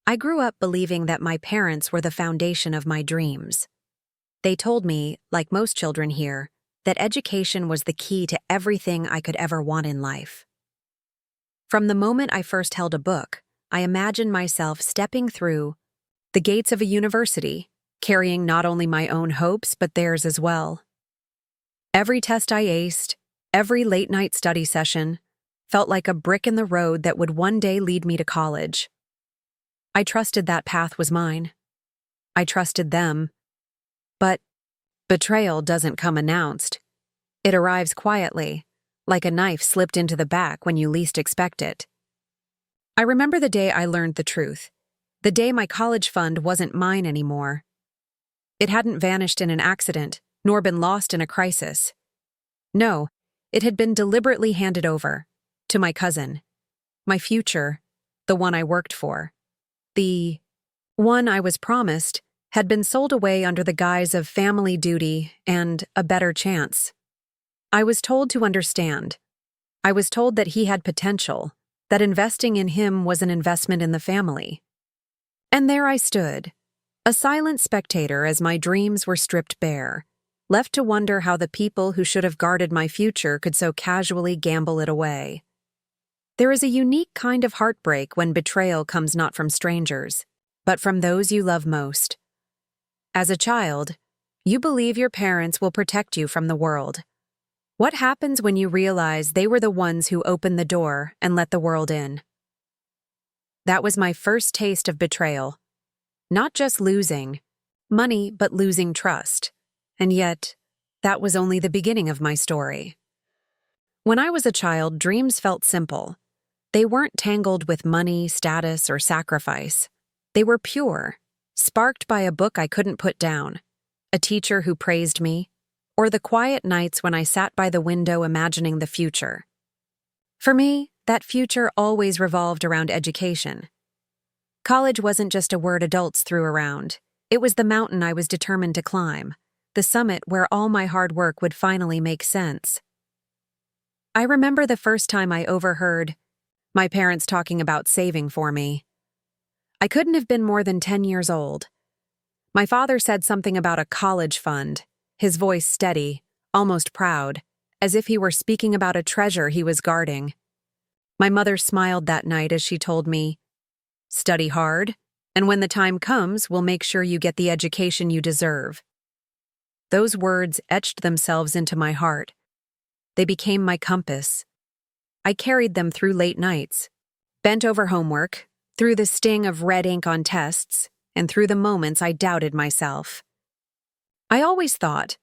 I grew up believing that my parents were the foundation of my dreams. They told me, like most children here, that education was the key to everything I could ever want in life. From the moment I first held a book, I imagined myself stepping through the gates of a university, carrying not only my own hopes but theirs as well. Every test I aced, every late-night study session, felt like a brick in the road that would one day lead me to college. I trusted that path was mine. I trusted them. But betrayal doesn't come announced. It arrives quietly, like a knife slipped into the back when you least expect it. I remember the day I learned the truth, the day my college fund wasn't mine anymore. It hadn't vanished in an accident, nor been lost in a crisis. No, it had been deliberately handed over, to my cousin. My future, the one I worked for. The one I was promised had been sold away under the guise of family duty and a better chance. I was told to understand. I was told that he had potential, that investing in him was an investment in the family. And there I stood, a silent spectator as my dreams were stripped bare, left to wonder how the people who should have guarded my future could so casually gamble it away. There is a unique kind of heartbreak when betrayal comes not from strangers, but from those you love most. As a child, you believe your parents will protect you from the world. What happens when you realize they were the ones who opened the door and let the world in? That was my first taste of betrayal. Not just losing money, but losing trust. And yet, that was only the beginning of my story. When I was a child, dreams felt simple. They weren't tangled with money, status, or sacrifice. They were pure, sparked by a book I couldn't put down, a teacher who praised me, or the quiet nights when I sat by the window imagining the future. For me, that future always revolved around education. College wasn't just a word adults threw around. It was the mountain I was determined to climb, the summit where all my hard work would finally make sense. I remember the first time I overheard my parents talking about saving for me. I couldn't have been more than 10 years old. My father said something about a college fund, his voice steady, almost proud, as if he were speaking about a treasure he was guarding. My mother smiled that night as she told me, "Study hard, and when the time comes, we'll make sure you get the education you deserve." Those words etched themselves into my heart. They became my compass. I carried them through late nights, bent over homework, through the sting of red ink on tests, and through the moments I doubted myself. I always thought,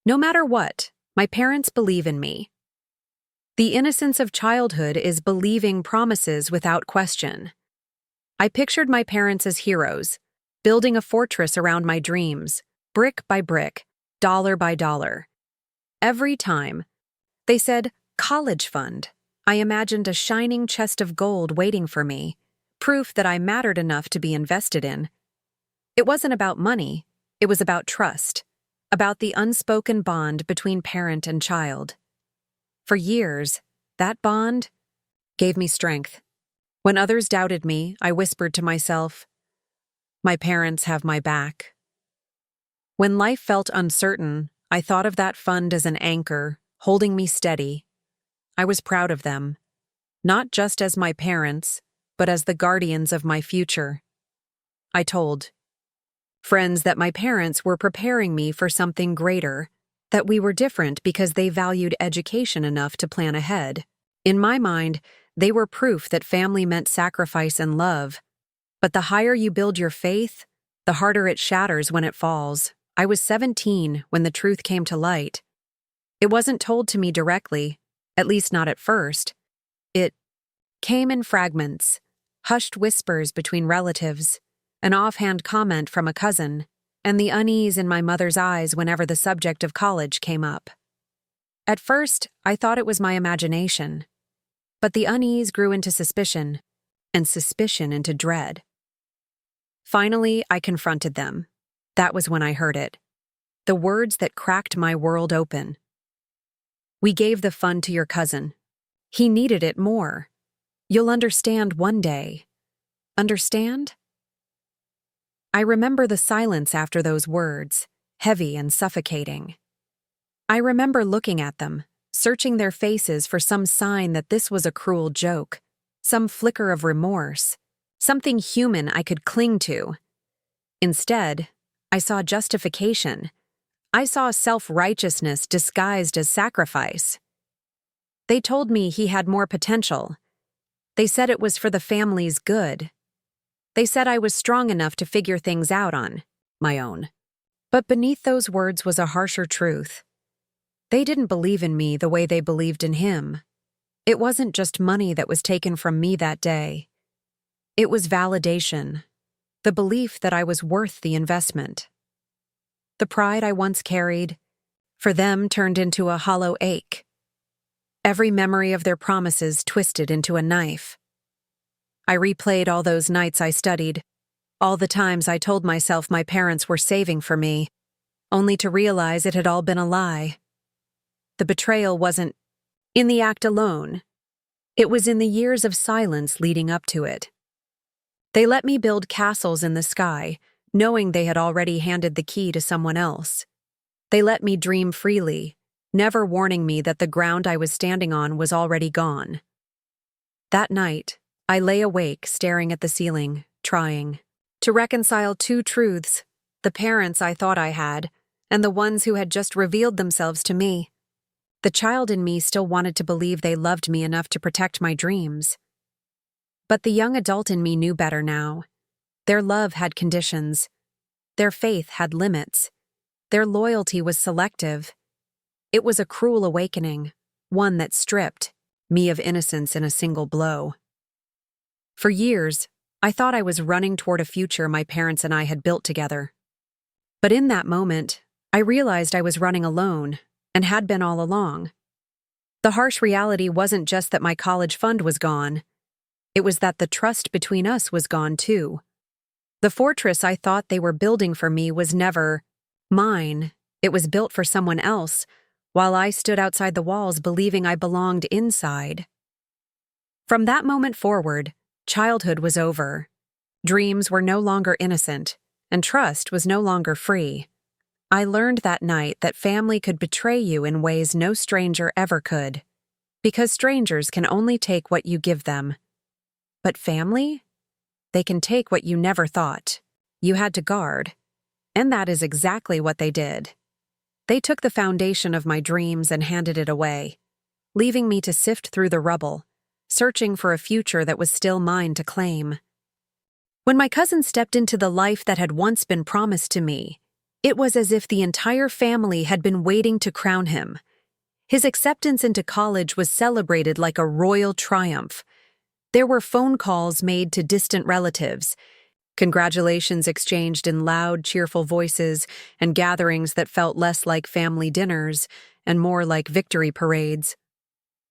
no matter what, my parents believe in me. The innocence of childhood is believing promises without question. I pictured my parents as heroes, building a fortress around my dreams, brick by brick, dollar by dollar. Every time they said, "college fund," I imagined a shining chest of gold waiting for me, proof that I mattered enough to be invested in. It wasn't about money, it was about trust, about the unspoken bond between parent and child. For years, that bond gave me strength. When others doubted me, I whispered to myself, "My parents have my back." When life felt uncertain, I thought of that fund as an anchor, holding me steady. I was proud of them, not just as my parents, but as the guardians of my future. I told friends that my parents were preparing me for something greater, that we were different because they valued education enough to plan ahead. In my mind, they were proof that family meant sacrifice and love. But the higher you build your faith, the harder it shatters when it falls. I was 17 when the truth came to light. It wasn't told to me directly, at least not at first. It came in fragments, hushed whispers between relatives, an offhand comment from a cousin, and the unease in my mother's eyes whenever the subject of college came up. At first, I thought it was my imagination. But the unease grew into suspicion, and suspicion into dread. Finally, I confronted them. That was when I heard it. The words that cracked my world open. "We gave the fund to your cousin. He needed it more. You'll understand one day." Understand? I remember the silence after those words, heavy and suffocating. I remember looking at them, searching their faces for some sign that this was a cruel joke, some flicker of remorse, something human I could cling to. Instead, I saw justification. I saw self-righteousness disguised as sacrifice. They told me he had more potential. They said it was for the family's good. They said I was strong enough to figure things out on my own. But beneath those words was a harsher truth. They didn't believe in me the way they believed in him. It wasn't just money that was taken from me that day. It was validation, the belief that I was worth the investment. The pride I once carried, for them turned into a hollow ache. Every memory of their promises twisted into a knife. I replayed all those nights I studied, all the times I told myself my parents were saving for me, only to realize it had all been a lie. The betrayal wasn't in the act alone. It was in the years of silence leading up to it. They let me build castles in the sky, knowing they had already handed the key to someone else. They let me dream freely, never warning me that the ground I was standing on was already gone. That night, I lay awake, staring at the ceiling, trying to reconcile two truths, the parents I thought I had, and the ones who had just revealed themselves to me. The child in me still wanted to believe they loved me enough to protect my dreams. But the young adult in me knew better now. Their love had conditions. Their faith had limits. Their loyalty was selective. It was a cruel awakening, one that stripped me of innocence in a single blow. For years, I thought I was running toward a future my parents and I had built together. But in that moment, I realized I was running alone, and had been all along. The harsh reality wasn't just that my college fund was gone. It was that the trust between us was gone too. The fortress I thought they were building for me was never mine. It was built for someone else, while I stood outside the walls believing I belonged inside. From that moment forward, childhood was over. Dreams were no longer innocent, and trust was no longer free. I learned that night that family could betray you in ways no stranger ever could, because strangers can only take what you give them. But family? They can take what you never thought you had to guard, and that is exactly what they did. They took the foundation of my dreams and handed it away, leaving me to sift through the rubble, searching for a future that was still mine to claim. When my cousin stepped into the life that had once been promised to me, it was as if the entire family had been waiting to crown him. His acceptance into college was celebrated like a royal triumph. There were phone calls made to distant relatives, congratulations exchanged in loud, cheerful voices, and gatherings that felt less like family dinners and more like victory parades.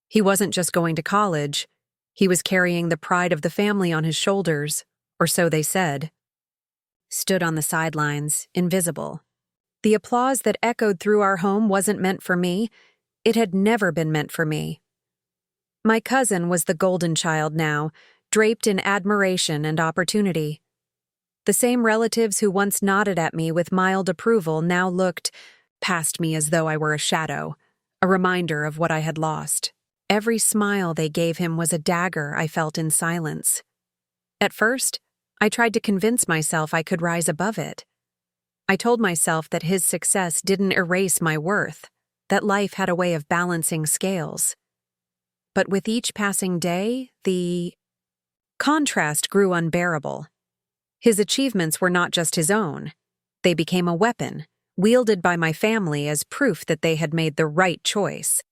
He wasn't just going to college. He was carrying the pride of the family on his shoulders, or so they said. Stood on the sidelines, invisible. The applause that echoed through our home wasn't meant for me. It had never been meant for me. My cousin was the golden child now, draped in admiration and opportunity. The same relatives who once nodded at me with mild approval now looked past me as though I were a shadow, a reminder of what I had lost. Every smile they gave him was a dagger I felt in silence. At first, I tried to convince myself I could rise above it. I told myself that his success didn't erase my worth, that life had a way of balancing scales. But with each passing day, the contrast grew unbearable. His achievements were not just his own. They became a weapon, wielded by my family as proof that they had made the right choice.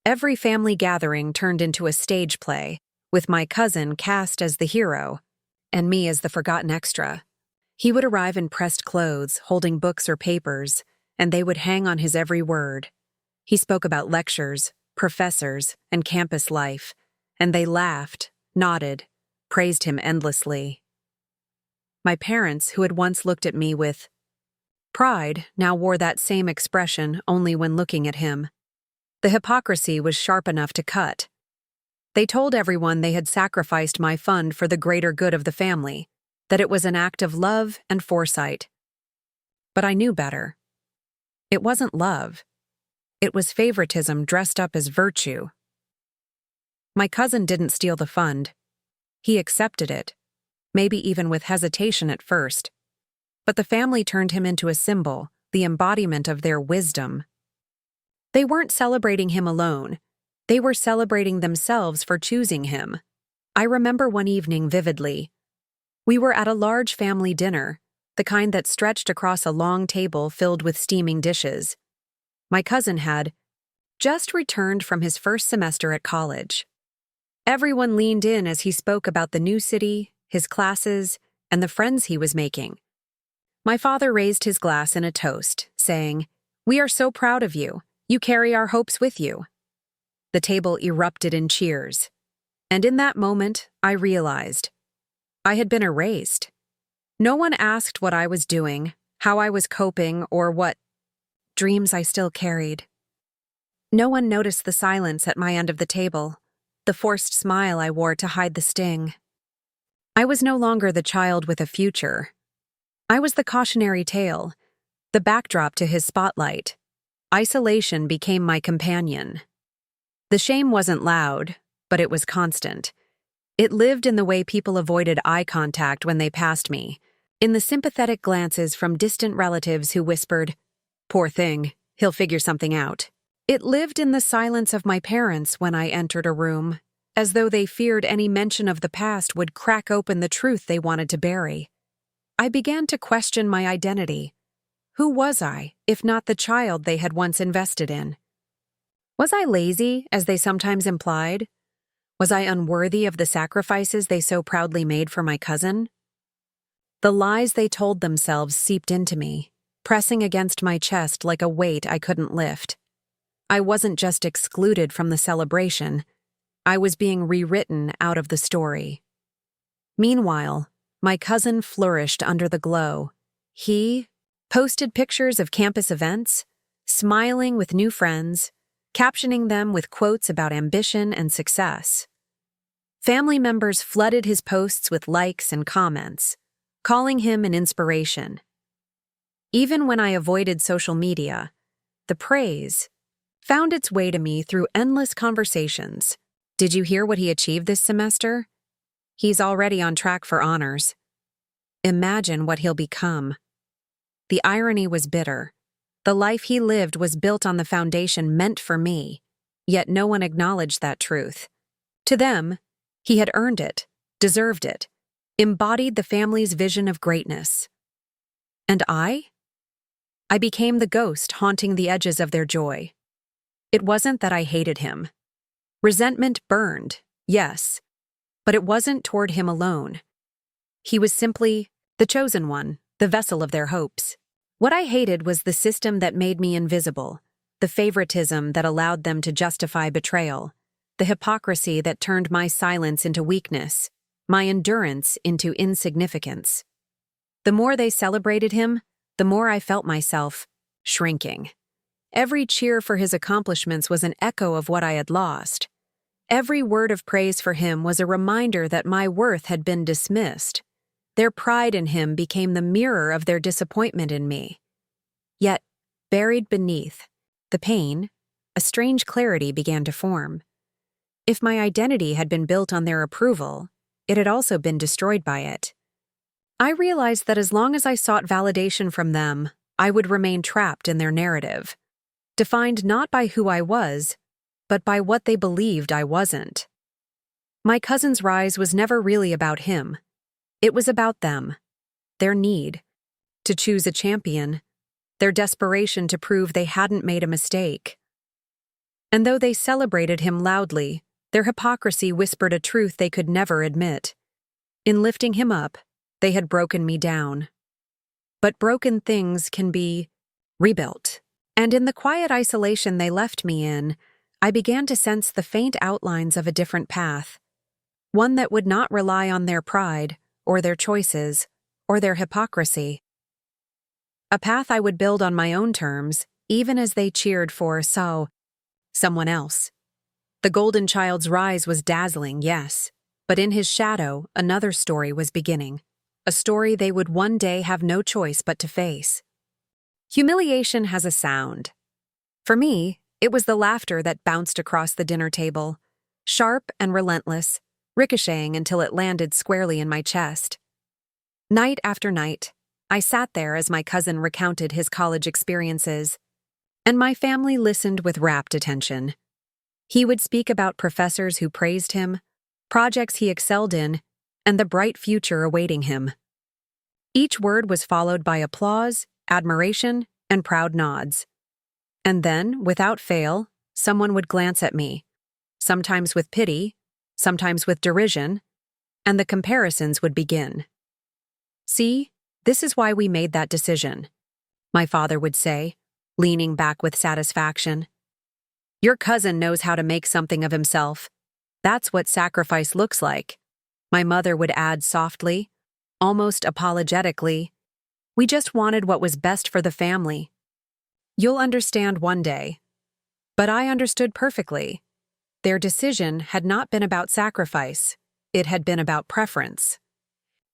Every family gathering turned into a stage play, with my cousin cast as the hero, and me as the forgotten extra. He would arrive in pressed clothes, holding books or papers, and they would hang on his every word. He spoke about lectures, professors, and campus life, and they laughed, nodded, praised him endlessly. My parents, who had once looked at me with pride, now wore that same expression only when looking at him. The hypocrisy was sharp enough to cut. They told everyone they had sacrificed my fund for the greater good of the family, that it was an act of love and foresight. But I knew better. It wasn't love. It was favoritism dressed up as virtue. My cousin didn't steal the fund. He accepted it, maybe even with hesitation at first. But the family turned him into a symbol, the embodiment of their wisdom. They weren't celebrating him alone. They were celebrating themselves for choosing him. I remember one evening vividly. We were at a large family dinner, the kind that stretched across a long table filled with steaming dishes. My cousin had just returned from his first semester at college. Everyone leaned in as he spoke about the new city, his classes, and the friends he was making. My father raised his glass in a toast, saying, "We are so proud of you. You carry our hopes with you." The table erupted in cheers. And in that moment, I realized I had been erased. No one asked what I was doing, how I was coping, or what dreams I still carried. No one noticed the silence at my end of the table, the forced smile I wore to hide the sting. I was no longer the child with a future. I was the cautionary tale, the backdrop to his spotlight. Isolation became my companion. The shame wasn't loud, but it was constant. It lived in the way people avoided eye contact when they passed me, in the sympathetic glances from distant relatives who whispered, "Poor thing, he'll figure something out." It lived in the silence of my parents when I entered a room, as though they feared any mention of the past would crack open the truth they wanted to bury. I began to question my identity. Who was I, if not the child they had once invested in? Was I lazy, as they sometimes implied? Was I unworthy of the sacrifices they so proudly made for my cousin? The lies they told themselves seeped into me, pressing against my chest like a weight I couldn't lift. I wasn't just excluded from the celebration. I was being rewritten out of the story. Meanwhile, my cousin flourished under the glow. He posted pictures of campus events, smiling with new friends, captioning them with quotes about ambition and success. Family members flooded his posts with likes and comments, calling him an inspiration. Even when I avoided social media, the praise found its way to me through endless conversations. Did you hear what he achieved this semester? He's already on track for honors. Imagine what he'll become. The irony was bitter. The life he lived was built on the foundation meant for me, yet no one acknowledged that truth. To them, he had earned it, deserved it, embodied the family's vision of greatness. And I? I became the ghost haunting the edges of their joy. It wasn't that I hated him. Resentment burned, yes, but it wasn't toward him alone. He was simply the chosen one, the vessel of their hopes. What I hated was the system that made me invisible, the favoritism that allowed them to justify betrayal, the hypocrisy that turned my silence into weakness, my endurance into insignificance. The more they celebrated him, the more I felt myself shrinking. Every cheer for his accomplishments was an echo of what I had lost. Every word of praise for him was a reminder that my worth had been dismissed. Their pride in him became the mirror of their disappointment in me. Yet, buried beneath the pain, a strange clarity began to form. If my identity had been built on their approval, it had also been destroyed by it. I realized that as long as I sought validation from them, I would remain trapped in their narrative, defined not by who I was, but by what they believed I wasn't. My cousin's rise was never really about him. It was about them, their need to choose a champion, their desperation to prove they hadn't made a mistake. And though they celebrated him loudly, their hypocrisy whispered a truth they could never admit. In lifting him up, they had broken me down. But broken things can be rebuilt. And in the quiet isolation they left me in, I began to sense the faint outlines of a different path, one that would not rely on their pride, or their choices, or their hypocrisy. A path I would build on my own terms, even as they cheered for someone else. The golden child's rise was dazzling, yes, but in his shadow, another story was beginning. a story they would one day have no choice but to face. Humiliation has a sound. For me, it was the laughter that bounced across the dinner table, sharp and relentless, ricocheting until it landed squarely in my chest. Night after night, I sat there as my cousin recounted his college experiences, and my family listened with rapt attention. He would speak about professors who praised him, projects he excelled in, and the bright future awaiting him. Each word was followed by applause, admiration, and proud nods. And then, without fail, someone would glance at me, sometimes with pity, sometimes with derision, and the comparisons would begin. "See, this is why we made that decision," my father would say, leaning back with satisfaction. "Your cousin knows how to make something of himself. That's what sacrifice looks like," my mother would add softly, almost apologetically. "We just wanted what was best for the family. You'll understand one day." But I understood perfectly. Their decision had not been about sacrifice. It had been about preference.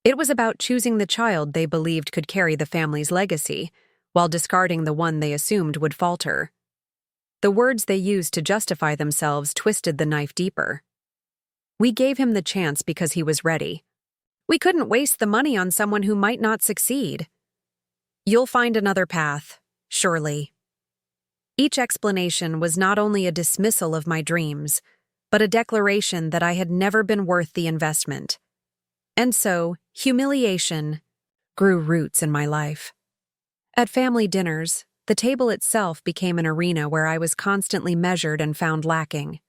It was about choosing the child they believed could carry the family's legacy, while discarding the one they assumed would falter. The words they used to justify themselves twisted the knife deeper. "We gave him the chance because he was ready. We couldn't waste the money on someone who might not succeed. You'll find another path, surely." Each explanation was not only a dismissal of my dreams, but a declaration that I had never been worth the investment. And so, humiliation grew roots in my life. At family dinners, the table itself became an arena where I was constantly measured and found lacking.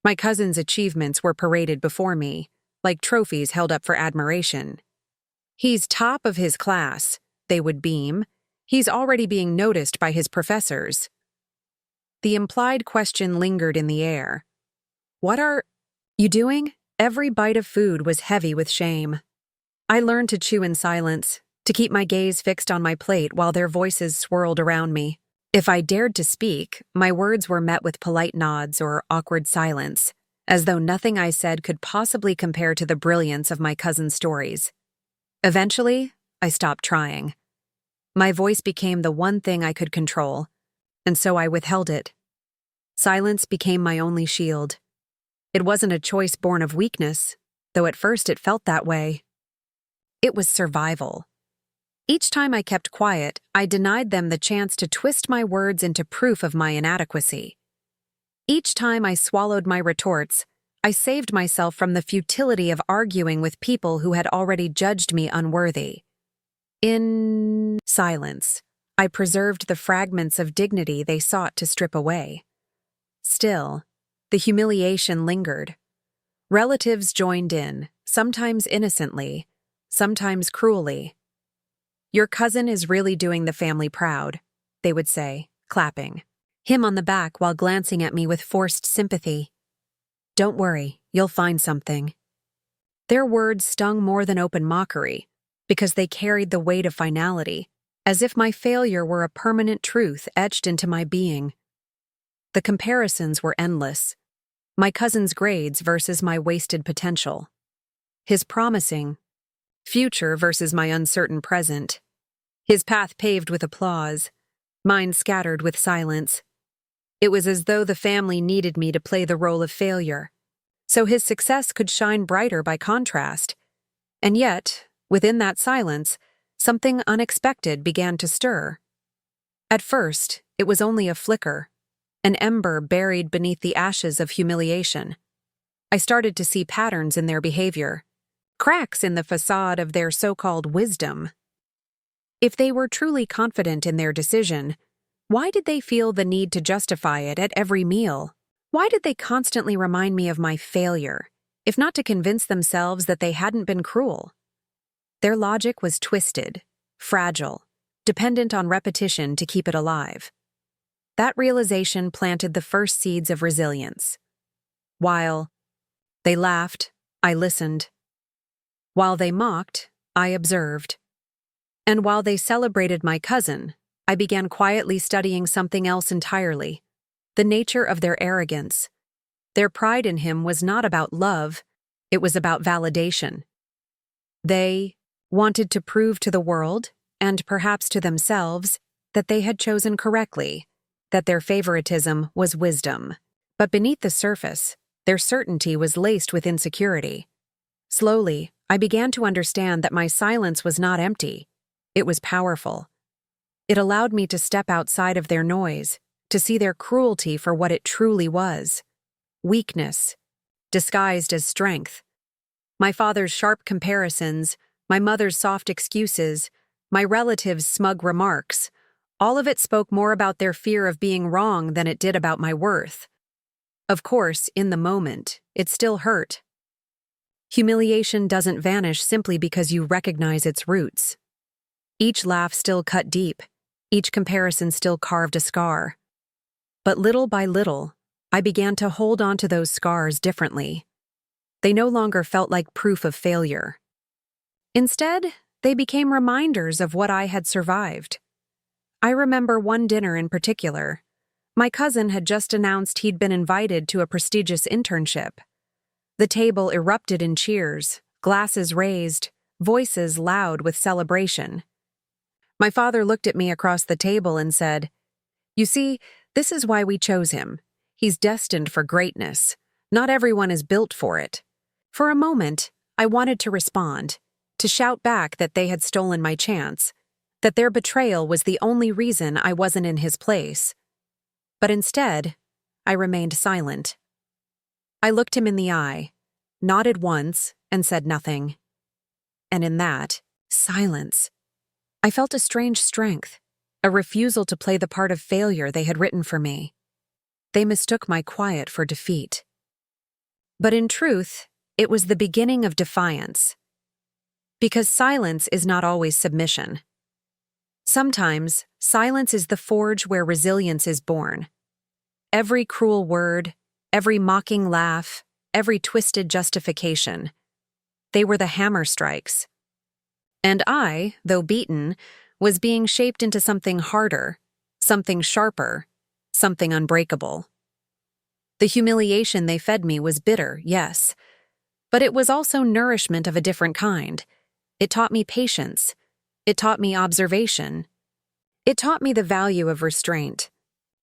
My cousin's achievements were paraded before me, like trophies held up for admiration. "He's top of his class," they would beam. "He's already being noticed by his professors." The implied question lingered in the air. "What are you doing?" Every bite of food was heavy with shame. I learned to chew in silence, to keep my gaze fixed on my plate while their voices swirled around me. If I dared to speak, my words were met with polite nods or awkward silence, as though nothing I said could possibly compare to the brilliance of my cousin's stories. Eventually, I stopped trying. My voice became the one thing I could control, and so I withheld it. Silence became my only shield. It wasn't a choice born of weakness, though at first it felt that way. It was survival. Each time I kept quiet, I denied them the chance to twist my words into proof of my inadequacy. Each time I swallowed my retorts, I saved myself from the futility of arguing with people who had already judged me unworthy. In silence, I preserved the fragments of dignity they sought to strip away. Still, the humiliation lingered. Relatives joined in, sometimes innocently, sometimes cruelly. "Your cousin is really doing the family proud," they would say, clapping him on the back while glancing at me with forced sympathy. "Don't worry, you'll find something." Their words stung more than open mockery, because they carried the weight of finality, as if my failure were a permanent truth etched into my being. The comparisons were endless. My cousin's grades versus my wasted potential. His promising future versus my uncertain present. His path paved with applause, mine scattered with silence. It was as though the family needed me to play the role of failure, so his success could shine brighter by contrast. And yet, within that silence, something unexpected began to stir. At first, it was only a flicker, an ember buried beneath the ashes of humiliation. I started to see patterns in their behavior, cracks in the facade of their so-called wisdom. If they were truly confident in their decision, why did they feel the need to justify it at every meal? Why did they constantly remind me of my failure, if not to convince themselves that they hadn't been cruel? Their logic was twisted, fragile, dependent on repetition to keep it alive. That realization planted the first seeds of resilience. While they laughed, I listened. While they mocked, I observed. And while they celebrated my cousin, I began quietly studying something else entirely: the nature of their arrogance. Their pride in him was not about love, it was about validation. They wanted to prove to the world, and perhaps to themselves, that they had chosen correctly, that their favoritism was wisdom. But beneath the surface, their certainty was laced with insecurity. Slowly, I began to understand that my silence was not empty. It was powerful. It allowed me to step outside of their noise, to see their cruelty for what it truly was: weakness, disguised as strength. My father's sharp comparisons, my mother's soft excuses, my relatives' smug remarks, all of it spoke more about their fear of being wrong than it did about my worth. Of course, in the moment, it still hurt. Humiliation doesn't vanish simply because you recognize its roots. Each laugh still cut deep, each comparison still carved a scar. But little by little, I began to hold on to those scars differently. They no longer felt like proof of failure. Instead, they became reminders of what I had survived. I remember one dinner in particular. My cousin had just announced he'd been invited to a prestigious internship. The table erupted in cheers, glasses raised, voices loud with celebration. My father looked at me across the table and said, "You see, this is why we chose him. He's destined for greatness. Not everyone is built for it." For a moment, I wanted to respond, to shout back that they had stolen my chance, that their betrayal was the only reason I wasn't in his place. But instead, I remained silent. I looked him in the eye, nodded once, and said nothing. And in that silence, I felt a strange strength, a refusal to play the part of failure they had written for me. They mistook my quiet for defeat. But in truth, it was the beginning of defiance. Because silence is not always submission. Sometimes, silence is the forge where resilience is born. Every cruel word, every mocking laugh, every twisted justification, they were the hammer strikes. And I, though beaten, was being shaped into something harder, something sharper, something unbreakable. The humiliation they fed me was bitter, yes, but it was also nourishment of a different kind. It taught me patience. It taught me observation. It taught me the value of restraint.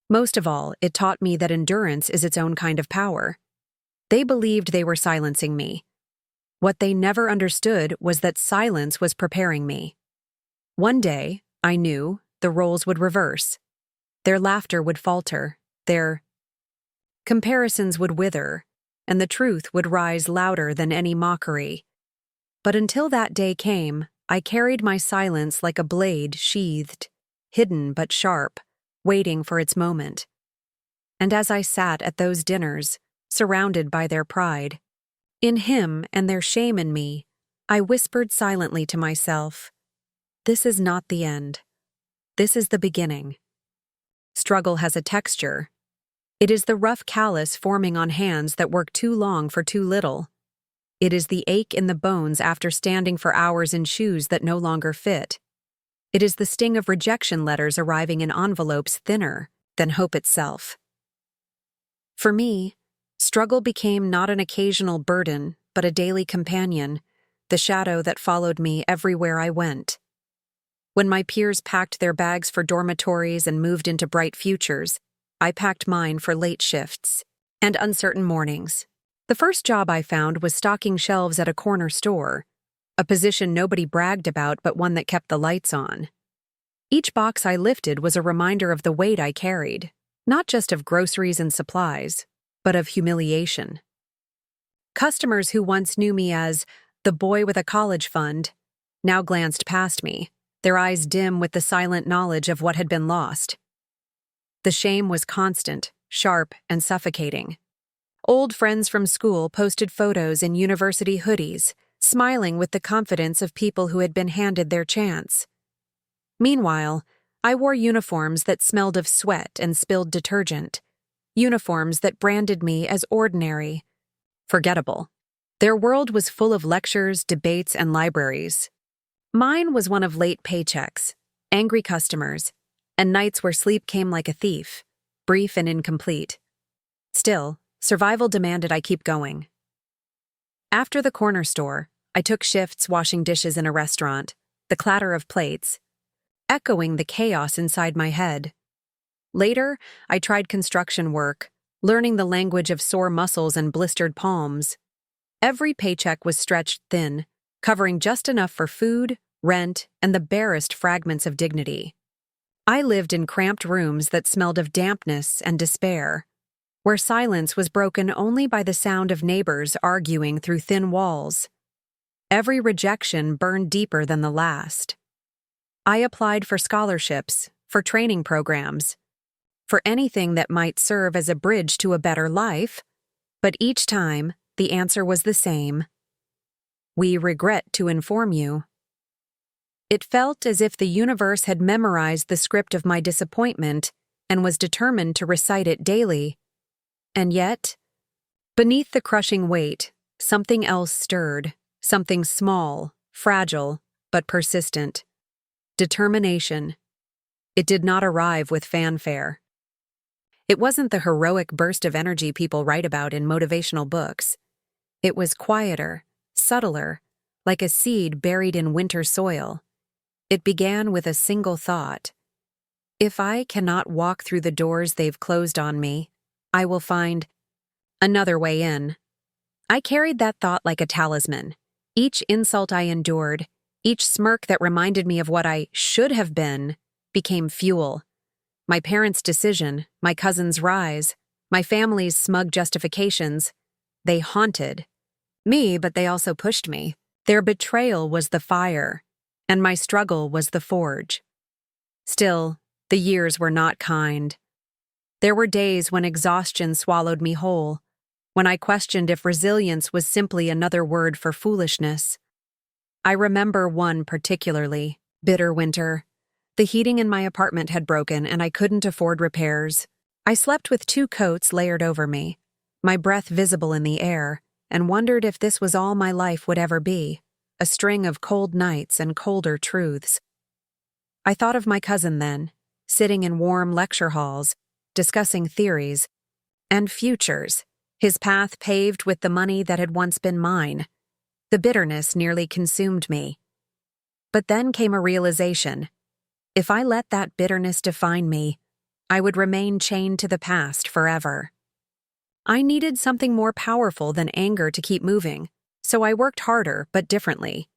Most of all, it taught me that endurance is its own kind of power. They believed they were silencing me. What they never understood was that silence was preparing me. One day, I knew, the roles would reverse. Their laughter would falter, their comparisons would wither, and the truth would rise louder than any mockery. But until that day came, I carried my silence like a blade sheathed, hidden but sharp, waiting for its moment. And as I sat at those dinners, surrounded by their pride, in him and their shame in me, I whispered silently to myself, "This is not the end. This is the beginning." Struggle has a texture. It is the rough callus forming on hands that work too long for too little. It is the ache in the bones after standing for hours in shoes that no longer fit. It is the sting of rejection letters arriving in envelopes thinner than hope itself. For me, struggle became not an occasional burden, but a daily companion, the shadow that followed me everywhere I went. When my peers packed their bags for dormitories and moved into bright futures, I packed mine for late shifts and uncertain mornings. The first job I found was stocking shelves at a corner store, a position nobody bragged about but one that kept the lights on. Each box I lifted was a reminder of the weight I carried, not just of groceries and supplies, but of humiliation. Customers who once knew me as the boy with a college fund now glanced past me, their eyes dim with the silent knowledge of what had been lost. The shame was constant, sharp, and suffocating. Old friends from school posted photos in university hoodies, smiling with the confidence of people who had been handed their chance. Meanwhile, I wore uniforms that smelled of sweat and spilled detergent, uniforms that branded me as ordinary, forgettable. Their world was full of lectures, debates, and libraries. Mine was one of late paychecks, angry customers, and nights where sleep came like a thief, brief and incomplete. Still, survival demanded I keep going. After the corner store, I took shifts washing dishes in a restaurant, the clatter of plates, echoing the chaos inside my head. Later, I tried construction work, learning the language of sore muscles and blistered palms. Every paycheck was stretched thin, covering just enough for food, rent, and the barest fragments of dignity. I lived in cramped rooms that smelled of dampness and despair, where silence was broken only by the sound of neighbors arguing through thin walls. Every rejection burned deeper than the last. I applied for scholarships, for training programs, for anything that might serve as a bridge to a better life, but each time, the answer was the same. We regret to inform you. It felt as if the universe had memorized the script of my disappointment and was determined to recite it daily. And yet, beneath the crushing weight, something else stirred, something small, fragile, but persistent. Determination. It did not arrive with fanfare. It wasn't the heroic burst of energy people write about in motivational books. It was quieter, subtler, like a seed buried in winter soil. It began with a single thought. If I cannot walk through the doors they've closed on me, I will find another way in. I carried that thought like a talisman. Each insult I endured, each smirk that reminded me of what I should have been, became fuel. My parents' decision, my cousin's rise, my family's smug justifications, they haunted me, but they also pushed me. Their betrayal was the fire, and my struggle was the forge. Still, the years were not kind. There were days when exhaustion swallowed me whole, when I questioned if resilience was simply another word for foolishness. I remember one particularly, bitter winter. The heating in my apartment had broken and I couldn't afford repairs. I slept with 2 coats layered over me, my breath visible in the air, and wondered if this was all my life would ever be, a string of cold nights and colder truths. I thought of my cousin then, sitting in warm lecture halls, discussing theories and futures, his path paved with the money that had once been mine. The bitterness nearly consumed me. But then came a realization. If I let that bitterness define me, I would remain chained to the past forever. I needed something more powerful than anger to keep moving, so I worked harder but differently.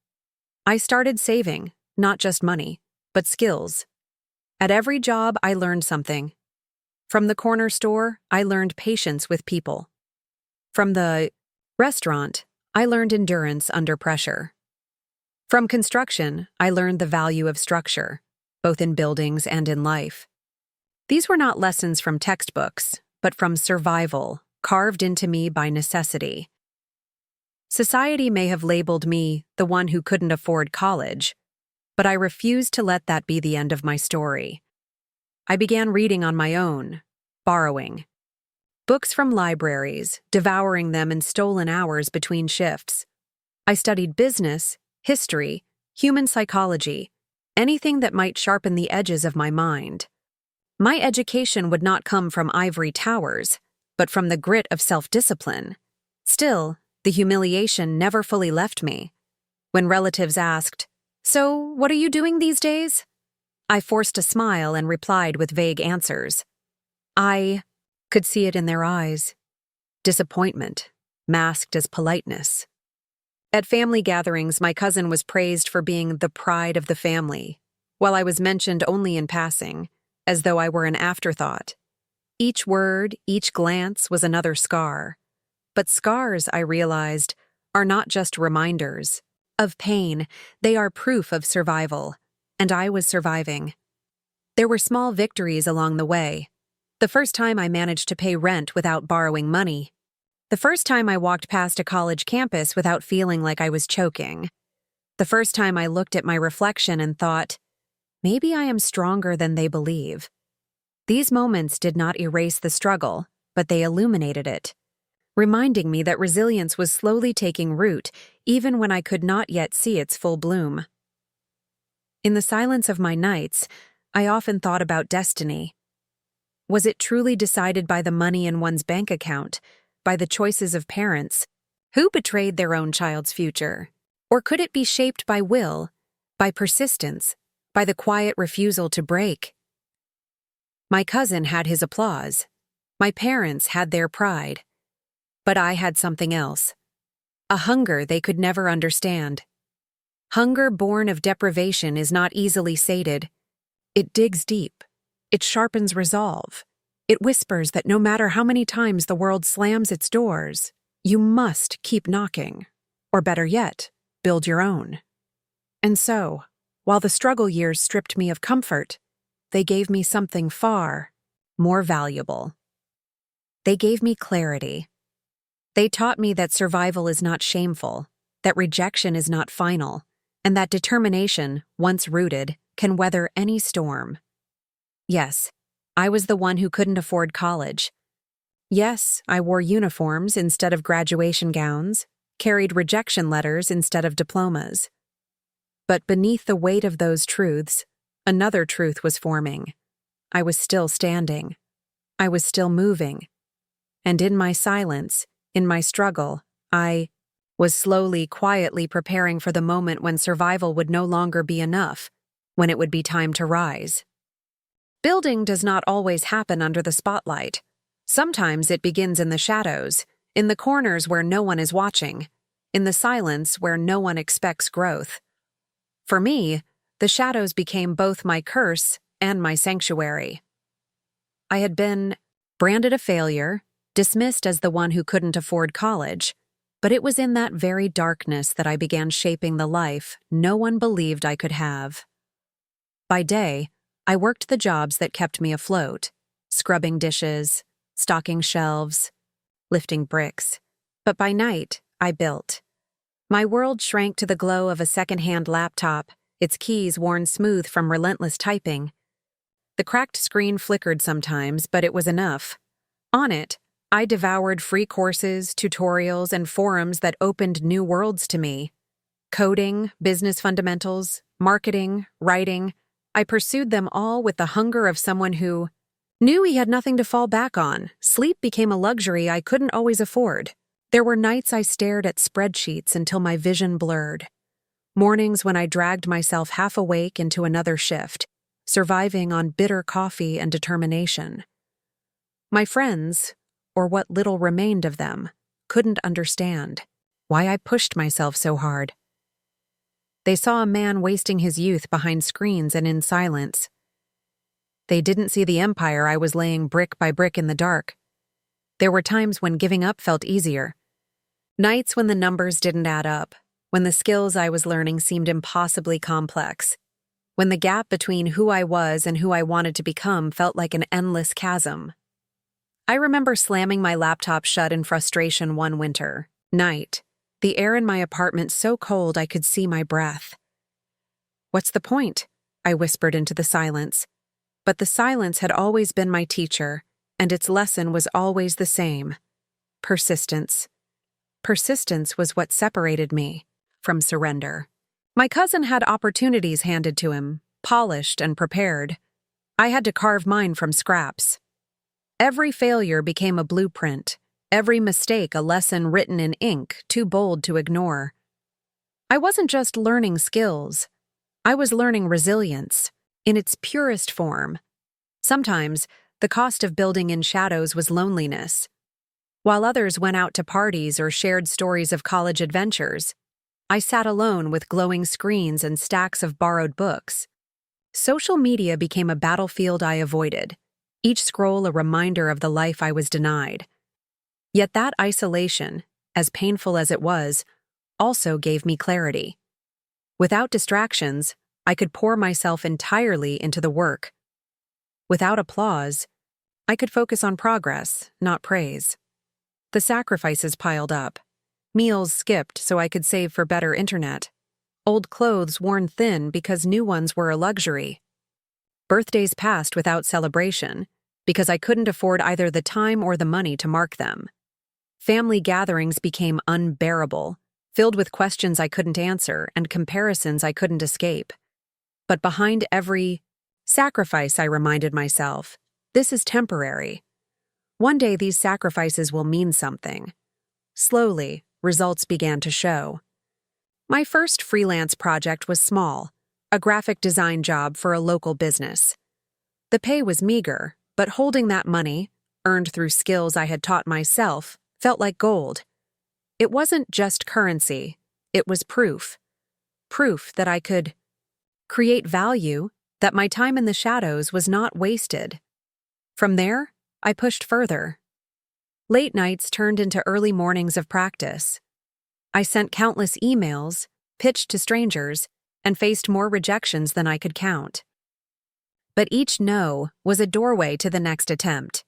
I started saving, not just money, but skills. At every job, I learned something. From the corner store, I learned patience with people. From the restaurant, I learned endurance under pressure. From construction, I learned the value of structure, both in buildings and in life. These were not lessons from textbooks, but from survival, carved into me by necessity. Society may have labeled me the one who couldn't afford college, but I refused to let that be the end of my story. I began reading on my own, borrowing. Books from libraries, devouring them in stolen hours between shifts. I studied business, history, human psychology, anything that might sharpen the edges of my mind. My education would not come from ivory towers, but from the grit of self-discipline. Still, the humiliation never fully left me. When relatives asked, "So, what are you doing these days?" I forced a smile and replied with vague answers. I could see it in their eyes. Disappointment, masked as politeness. At family gatherings, my cousin was praised for being the pride of the family, while I was mentioned only in passing, as though I were an afterthought. Each word, each glance was another scar. But scars, I realized, are not just reminders of pain, they are proof of survival, and I was surviving. There were small victories along the way. The first time I managed to pay rent without borrowing money. The first time I walked past a college campus without feeling like I was choking. The first time I looked at my reflection and thought, maybe I am stronger than they believe. These moments did not erase the struggle, but they illuminated it, reminding me that resilience was slowly taking root even when I could not yet see its full bloom. In the silence of my nights, I often thought about destiny. Was it truly decided by the money in one's bank account, by the choices of parents? Who betrayed their own child's future? Or could it be shaped by will, by persistence, by the quiet refusal to break? My cousin had his applause. My parents had their pride. But I had something else. A hunger they could never understand. Hunger born of deprivation is not easily sated. It digs deep. It sharpens resolve. It whispers that no matter how many times the world slams its doors, you must keep knocking. Or better yet, build your own. And so, while the struggle years stripped me of comfort, they gave me something far more valuable. They gave me clarity. They taught me that survival is not shameful, that rejection is not final, and that determination, once rooted, can weather any storm. Yes, I was the one who couldn't afford college. Yes, I wore uniforms instead of graduation gowns, carried rejection letters instead of diplomas. But beneath the weight of those truths, another truth was forming. I was still standing. I was still moving. And in my silence, in my struggle, I was slowly, quietly preparing for the moment when survival would no longer be enough, when it would be time to rise. Building does not always happen under the spotlight. Sometimes it begins in the shadows, in the corners where no one is watching, in the silence where no one expects growth. For me, the shadows became both my curse and my sanctuary. I had been branded a failure, dismissed as the one who couldn't afford college, but it was in that very darkness that I began shaping the life no one believed I could have. By day, I worked the jobs that kept me afloat, scrubbing dishes, stocking shelves, lifting bricks. But by night, I built. My world shrank to the glow of a second-hand laptop, its keys worn smooth from relentless typing. The cracked screen flickered sometimes, but it was enough. On it, I devoured free courses, tutorials, and forums that opened new worlds to me. Coding, business fundamentals, marketing, writing, I pursued them all with the hunger of someone who knew he had nothing to fall back on. Sleep became a luxury I couldn't always afford. There were nights I stared at spreadsheets until my vision blurred. Mornings when I dragged myself half awake into another shift, surviving on bitter coffee and determination. My friends, or what little remained of them, couldn't understand why I pushed myself so hard. They saw a man wasting his youth behind screens and in silence. They didn't see the empire I was laying brick by brick in the dark. There were times when giving up felt easier. Nights when the numbers didn't add up, when the skills I was learning seemed impossibly complex, when the gap between who I was and who I wanted to become felt like an endless chasm. I remember slamming my laptop shut in frustration one winter night, the air in my apartment so cold I could see my breath. "What's the point?" I whispered into the silence. But the silence had always been my teacher, and its lesson was always the same: persistence. Persistence was what separated me from surrender. My cousin had opportunities handed to him, polished and prepared. I had to carve mine from scraps. Every failure became a blueprint, every mistake a lesson written in ink too bold to ignore. I wasn't just learning skills. I was learning resilience, in its purest form. Sometimes, the cost of building in shadows was loneliness. While others went out to parties or shared stories of college adventures, I sat alone with glowing screens and stacks of borrowed books. Social media became a battlefield I avoided, each scroll a reminder of the life I was denied. Yet that isolation, as painful as it was, also gave me clarity. Without distractions, I could pour myself entirely into the work. Without applause, I could focus on progress, not praise. The sacrifices piled up. Meals skipped so I could save for better internet. Old clothes worn thin because new ones were a luxury. Birthdays passed without celebration because I couldn't afford either the time or the money to mark them. Family gatherings became unbearable, filled with questions I couldn't answer and comparisons I couldn't escape. But behind every sacrifice, I reminded myself, this is temporary. One day these sacrifices will mean something. Slowly, results began to show. My first freelance project was small, a graphic design job for a local business. The pay was meager, but holding that money, earned through skills I had taught myself, felt like gold. It wasn't just currency, it was proof. Proof that I could create value, that my time in the shadows was not wasted. From there, I pushed further. Late nights turned into early mornings of practice. I sent countless emails, pitched to strangers, and faced more rejections than I could count. But each no was a doorway to the next attempt.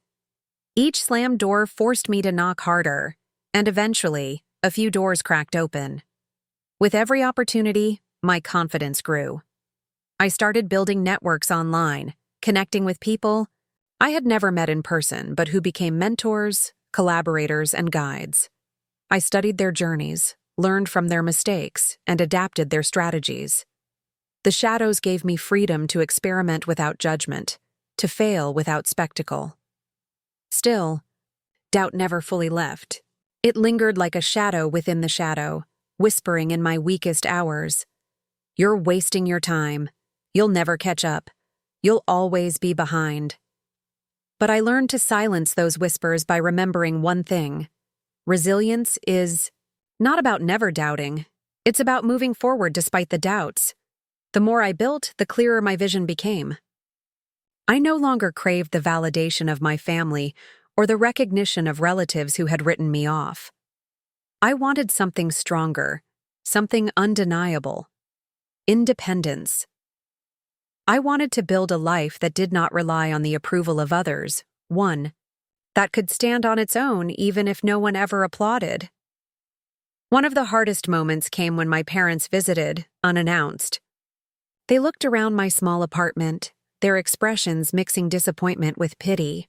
Each slammed door forced me to knock harder, and eventually, a few doors cracked open. With every opportunity, my confidence grew. I started building networks online, connecting with people I had never met in person but who became mentors, collaborators, and guides. I studied their journeys, learned from their mistakes, and adapted their strategies. The shadows gave me freedom to experiment without judgment, to fail without spectacle. Still, doubt never fully left. It lingered like a shadow within the shadow, whispering in my weakest hours. "You're wasting your time. You'll never catch up. You'll always be behind." But I learned to silence those whispers by remembering one thing. Resilience is not about never doubting. It's about moving forward despite the doubts. The more I built, the clearer my vision became. I no longer craved the validation of my family or the recognition of relatives who had written me off. I wanted something stronger, something undeniable. Independence. I wanted to build a life that did not rely on the approval of others, one that could stand on its own even if no one ever applauded. One of the hardest moments came when my parents visited, unannounced. They looked around my small apartment, their expressions mixing disappointment with pity.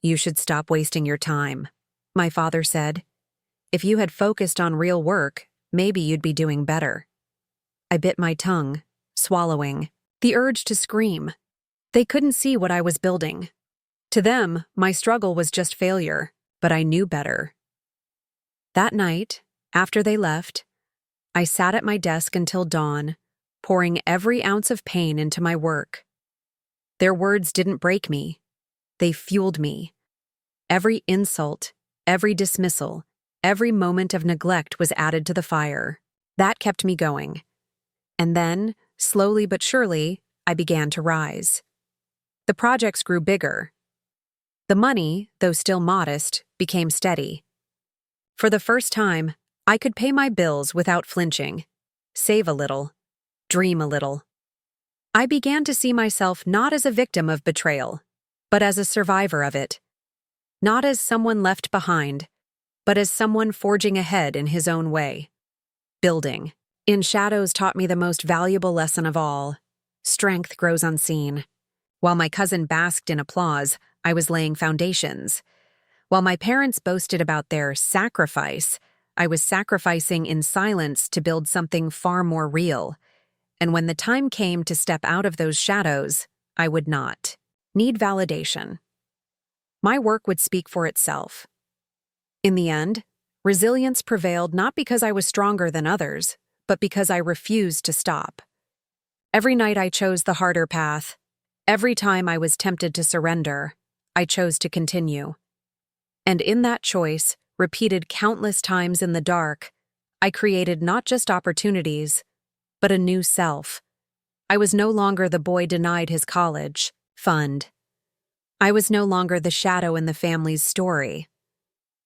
"You should stop wasting your time," my father said. "If you had focused on real work, maybe you'd be doing better." I bit my tongue, swallowing the urge to scream. They couldn't see what I was building. To them, my struggle was just failure, but I knew better. That night, after they left, I sat at my desk until dawn, pouring every ounce of pain into my work. Their words didn't break me. They fueled me. Every insult, every dismissal, every moment of neglect was added to the fire. That kept me going. And then, slowly but surely, I began to rise. The projects grew bigger. The money, though still modest, became steady. For the first time, I could pay my bills without flinching, save a little, dream a little. I began to see myself not as a victim of betrayal, but as a survivor of it. Not as someone left behind, but as someone forging ahead in his own way. Building. In shadows taught me the most valuable lesson of all. Strength grows unseen. While my cousin basked in applause, I was laying foundations. While my parents boasted about their sacrifice, I was sacrificing in silence to build something far more real. And when the time came to step out of those shadows, I would not need validation. My work would speak for itself. In the end, resilience prevailed not because I was stronger than others, but because I refused to stop. Every night I chose the harder path. Every time I was tempted to surrender, I chose to continue. And in that choice, repeated countless times in the dark, I created not just opportunities, but a new self. I was no longer the boy denied his college fund. I was no longer the shadow in the family's story.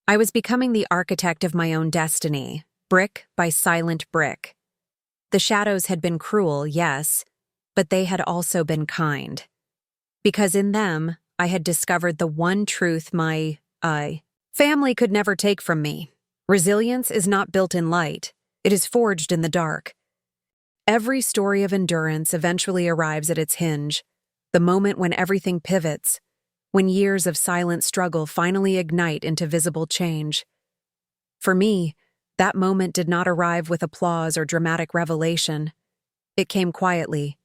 I was becoming the architect of my own destiny, brick by silent brick. The shadows had been cruel, yes, but they had also been kind. Because in them, I had discovered the one truth my family could never take from me. Resilience is not built in light, it is forged in the dark. Every story of endurance eventually arrives at its hinge, the moment when everything pivots, when years of silent struggle finally ignite into visible change. For me, that moment did not arrive with applause or dramatic revelation. It came quietly,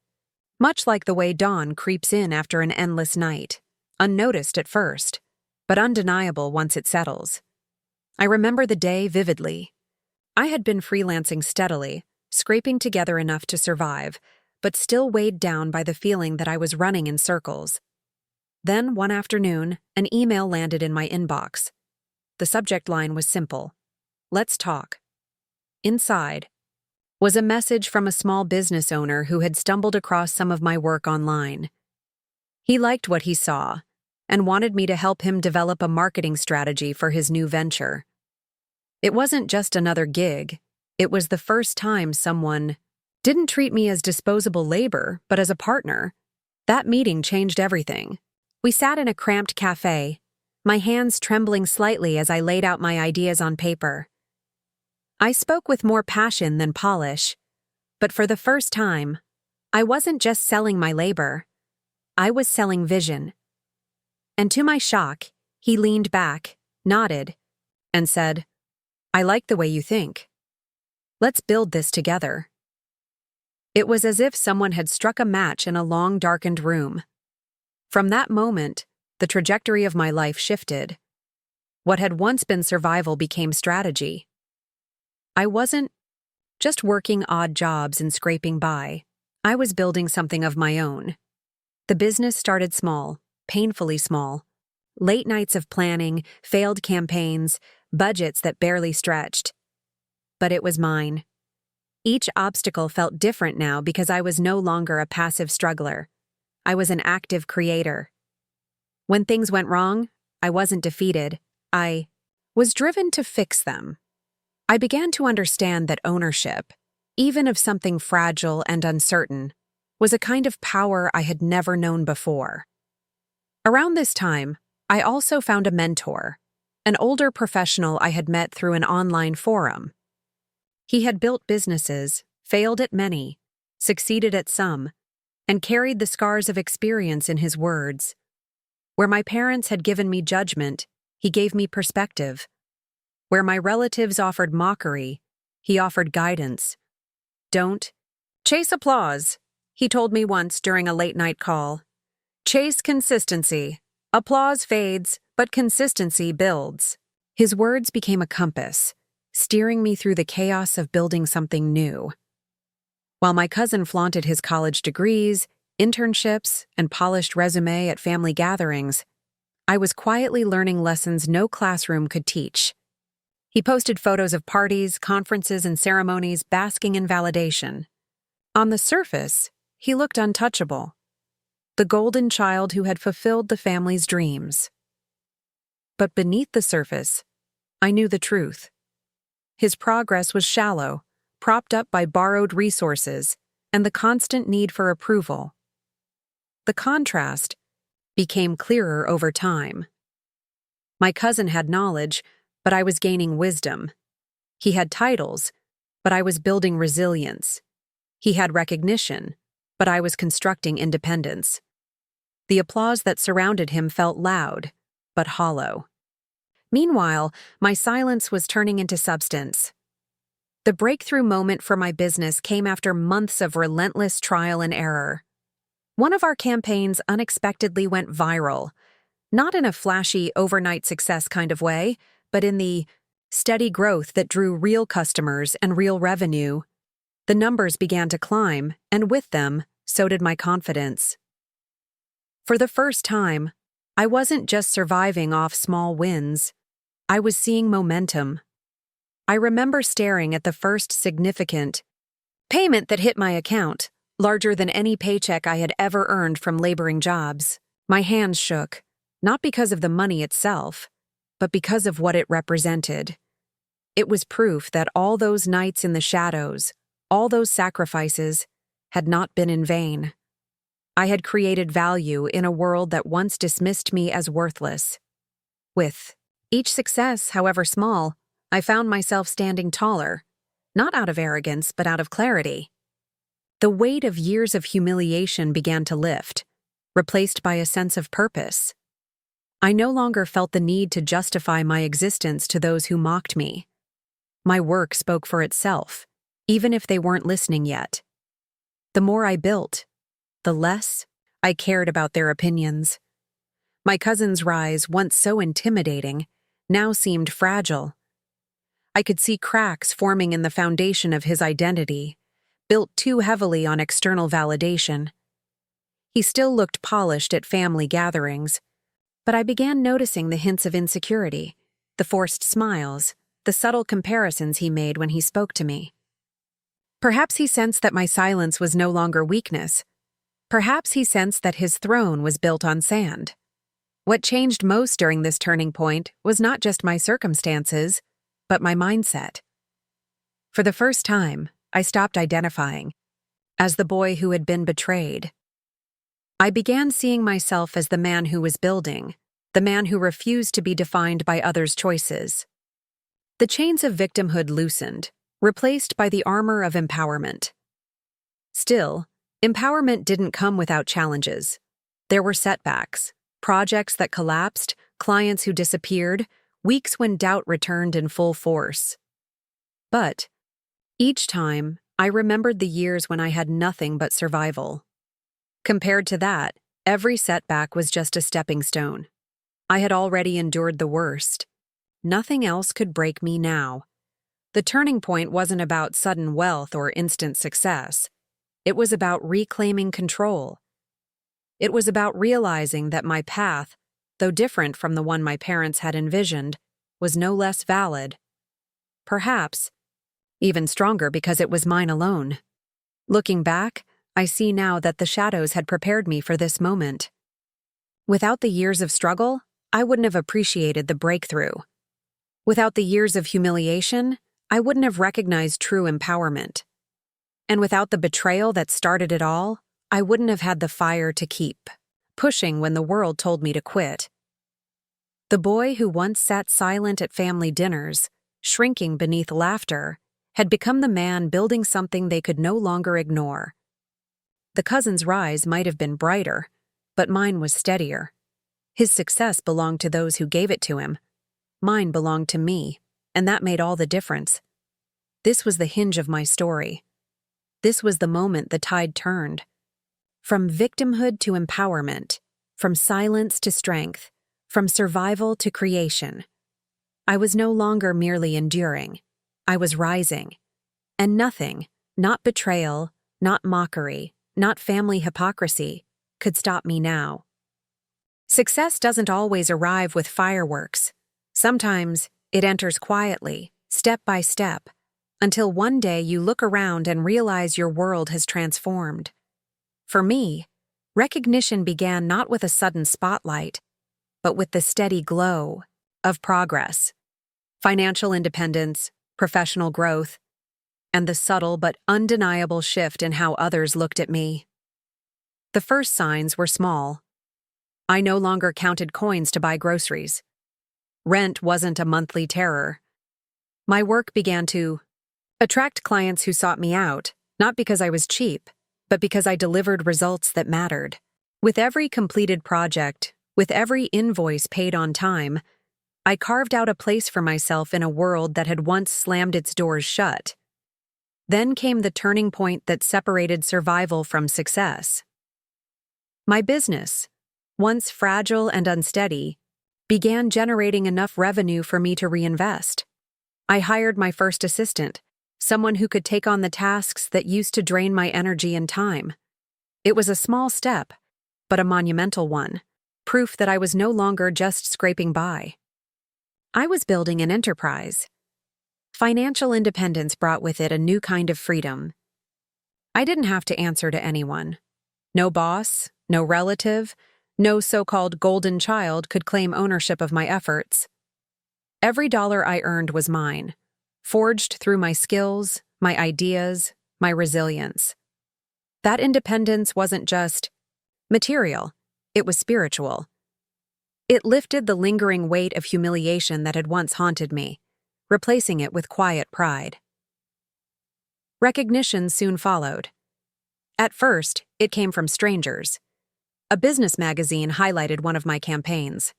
much like the way dawn creeps in after an endless night, unnoticed at first, but undeniable once it settles. I remember the day vividly. I had been freelancing steadily, scraping together enough to survive, but still weighed down by the feeling that I was running in circles. Then, one afternoon, an email landed in my inbox. The subject line was simple: "Let's talk." Inside was a message from a small business owner who had stumbled across some of my work online. He liked what he saw and wanted me to help him develop a marketing strategy for his new venture. It wasn't just another gig. It was the first time someone didn't treat me as disposable labor, but as a partner. That meeting changed everything. We sat in a cramped cafe, my hands trembling slightly as I laid out my ideas on paper. I spoke with more passion than polish, but for the first time, I wasn't just selling my labor. I was selling vision. And to my shock, he leaned back, nodded, and said, "I like the way you think. Let's build this together." It was as if someone had struck a match in a long, darkened room. From that moment, the trajectory of my life shifted. What had once been survival became strategy. I wasn't just working odd jobs and scraping by. I was building something of my own. The business started small, painfully small. Late nights of planning, failed campaigns, budgets that barely stretched. But it was mine. Each obstacle felt different now because I was no longer a passive struggler. I was an active creator. When things went wrong, I wasn't defeated. I was driven to fix them. I began to understand that ownership, even of something fragile and uncertain, was a kind of power I had never known before. Around this time, I also found a mentor, an older professional I had met through an online forum. He had built businesses, failed at many, succeeded at some, and carried the scars of experience in his words. Where my parents had given me judgment, he gave me perspective. Where my relatives offered mockery, he offered guidance. "Don't chase applause," he told me once during a late-night call. "Chase consistency. Applause fades, but consistency builds." His words became a compass, steering me through the chaos of building something new. While my cousin flaunted his college degrees, internships, and polished resume at family gatherings, I was quietly learning lessons no classroom could teach. He posted photos of parties, conferences, and ceremonies basking in validation. On the surface, he looked untouchable, the golden child who had fulfilled the family's dreams. But beneath the surface, I knew the truth. His progress was shallow, propped up by borrowed resources and the constant need for approval. The contrast became clearer over time. My cousin had knowledge, but I was gaining wisdom. He had titles, but I was building resilience. He had recognition, but I was constructing independence. The applause that surrounded him felt loud, but hollow. Meanwhile, my silence was turning into substance. The breakthrough moment for my business came after months of relentless trial and error. One of our campaigns unexpectedly went viral, not in a flashy, overnight success kind of way, but in the steady growth that drew real customers and real revenue. The numbers began to climb, and with them, so did my confidence. For the first time, I wasn't just surviving off small wins. I was seeing momentum. I remember staring at the first significant payment that hit my account, larger than any paycheck I had ever earned from laboring jobs. My hands shook, not because of the money itself, but because of what it represented. It was proof that all those nights in the shadows, all those sacrifices, had not been in vain. I had created value in a world that once dismissed me as worthless. With each success, however small, I found myself standing taller, not out of arrogance, but out of clarity. The weight of years of humiliation began to lift, replaced by a sense of purpose. I no longer felt the need to justify my existence to those who mocked me. My work spoke for itself, even if they weren't listening yet. The more I built, the less I cared about their opinions. My cousin's rise, once so intimidating, now seemed fragile. I could see cracks forming in the foundation of his identity, built too heavily on external validation. He still looked polished at family gatherings, but I began noticing the hints of insecurity, the forced smiles, the subtle comparisons he made when he spoke to me. Perhaps he sensed that my silence was no longer weakness. Perhaps he sensed that his throne was built on sand. What changed most during this turning point was not just my circumstances, but my mindset. For the first time, I stopped identifying as the boy who had been betrayed. I began seeing myself as the man who was building, the man who refused to be defined by others' choices. The chains of victimhood loosened, replaced by the armor of empowerment. Still, empowerment didn't come without challenges. There were setbacks, projects that collapsed, clients who disappeared, weeks when doubt returned in full force. But each time, I remembered the years when I had nothing but survival. Compared to that, every setback was just a stepping stone. I had already endured the worst. Nothing else could break me now. The turning point wasn't about sudden wealth or instant success. It was about reclaiming control. It was about realizing that my path, though different from the one my parents had envisioned, was no less valid. Perhaps even stronger because it was mine alone. Looking back, I see now that the shadows had prepared me for this moment. Without the years of struggle, I wouldn't have appreciated the breakthrough. Without the years of humiliation, I wouldn't have recognized true empowerment. And without the betrayal that started it all, I wouldn't have had the fire to keep pushing when the world told me to quit. The boy who once sat silent at family dinners, shrinking beneath laughter, had become the man building something they could no longer ignore. The cousin's rise might have been brighter, but mine was steadier. His success belonged to those who gave it to him. Mine belonged to me, and that made all the difference. This was the hinge of my story. This was the moment the tide turned. From victimhood to empowerment, from silence to strength, from survival to creation. I was no longer merely enduring. I was rising. And nothing, not betrayal, not mockery, not family hypocrisy, could stop me now. Success doesn't always arrive with fireworks. Sometimes it enters quietly, step by step, until one day you look around and realize your world has transformed. For me, recognition began not with a sudden spotlight, but with the steady glow of progress, financial independence, professional growth, and the subtle but undeniable shift in how others looked at me. The first signs were small. I no longer counted coins to buy groceries. Rent wasn't a monthly terror. My work began to attract clients who sought me out, not because I was cheap, but because I delivered results that mattered. With every completed project, with every invoice paid on time, I carved out a place for myself in a world that had once slammed its doors shut. Then came the turning point that separated survival from success. My business, once fragile and unsteady, began generating enough revenue for me to reinvest. I hired my first assistant, someone who could take on the tasks that used to drain my energy and time. It was a small step, but a monumental one, proof that I was no longer just scraping by. I was building an enterprise. Financial independence brought with it a new kind of freedom. I didn't have to answer to anyone. No boss, no relative, no so-called golden child could claim ownership of my efforts. Every dollar I earned was mine, forged through my skills, my ideas, my resilience. That independence wasn't just material, it was spiritual. It lifted the lingering weight of humiliation that had once haunted me, replacing it with quiet pride. Recognition soon followed. At first, it came from strangers. A business magazine highlighted one of my campaigns.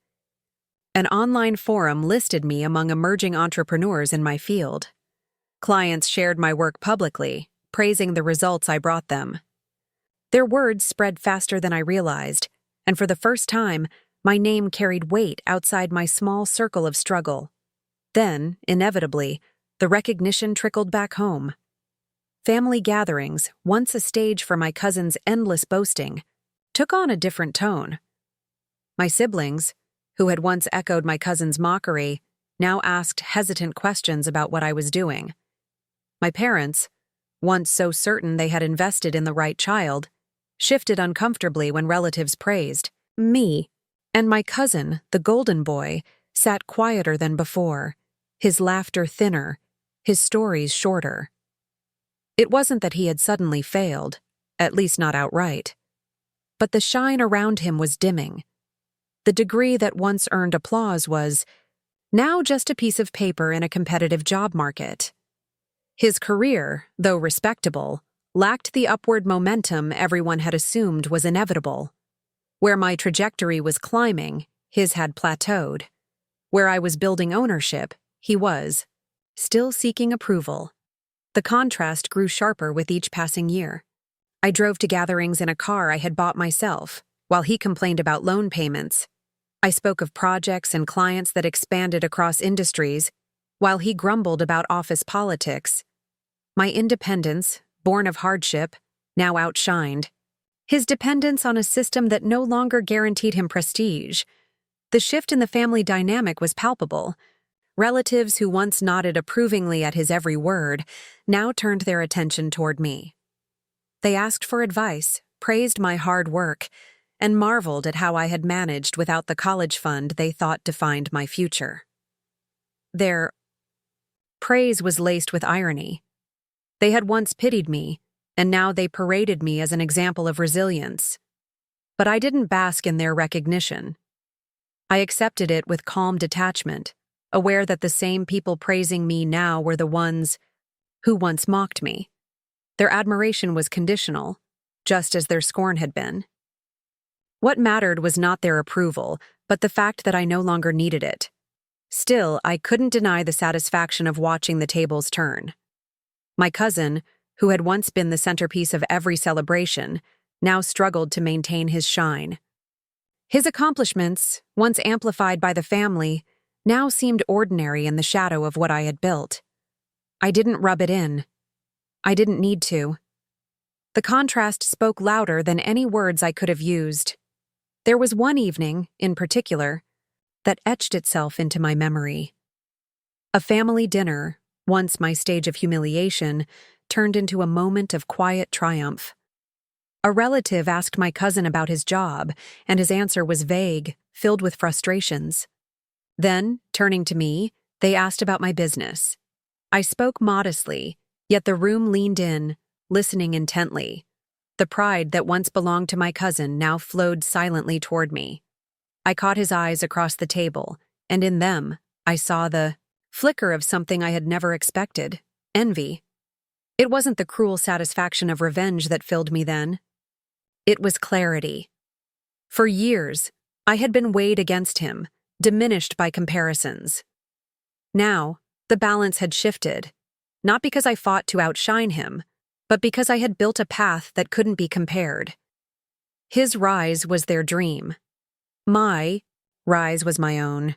An online forum listed me among emerging entrepreneurs in my field. Clients shared my work publicly, praising the results I brought them. Their words spread faster than I realized, and for the first time, my name carried weight outside my small circle of struggle. Then, inevitably, The recognition trickled back home. Family gatherings, once a stage for my cousin's endless boasting, took on a different tone. My siblings, who had once echoed my cousin's mockery, now asked hesitant questions about what I was doing. My parents, once so certain they had invested in the right child, shifted uncomfortably when relatives praised me, and my cousin, the golden boy, sat quieter than before, his laughter thinner, his stories shorter. It wasn't that he had suddenly failed, at least not outright. But the shine around him was dimming. The degree that once earned applause was now just a piece of paper in a competitive job market. His career, though respectable, lacked the upward momentum everyone had assumed was inevitable. Where my trajectory was climbing, his had plateaued. Where I was building ownership, he was still seeking approval. The contrast grew sharper with each passing year. I drove to gatherings in a car I had bought myself, while he complained about loan payments. I spoke of projects and clients that expanded across industries, while he grumbled about office politics. My independence, born of hardship, now outshined. His dependence on a system that no longer guaranteed him prestige. The shift in the family dynamic was palpable. Relatives who once nodded approvingly at his every word now turned their attention toward me. They asked for advice, praised my hard work, and marveled at how I had managed without the college fund they thought defined my future. Their praise was laced with irony. They had once pitied me, and now they paraded me as an example of resilience. But I didn't bask in their recognition. I accepted it with calm detachment, aware that the same people praising me now were the ones who once mocked me. Their admiration was conditional, just as their scorn had been. What mattered was not their approval, but the fact that I no longer needed it. Still, I couldn't deny the satisfaction of watching the tables turn. My cousin, who had once been the centerpiece of every celebration, now struggled to maintain his shine. His accomplishments, once amplified by the family, now seemed ordinary in the shadow of what I had built. I didn't rub it in. I didn't need to. The contrast spoke louder than any words I could have used. There was one evening, in particular, that etched itself into my memory. A family dinner, once my stage of humiliation, turned into a moment of quiet triumph. A relative asked my cousin about his job, and his answer was vague, filled with frustrations. Then, turning to me, they asked about my business. I spoke modestly, yet the room leaned in, listening intently. The pride that once belonged to my cousin now flowed silently toward me. I caught his eyes across the table, and in them, I saw the flicker of something I had never expected: envy. It wasn't the cruel satisfaction of revenge that filled me then. It was clarity. For years, I had been weighed against him, diminished by comparisons. Now, the balance had shifted, not because I fought to outshine him, but because I had built a path that couldn't be compared. His rise was their dream. My rise was my own.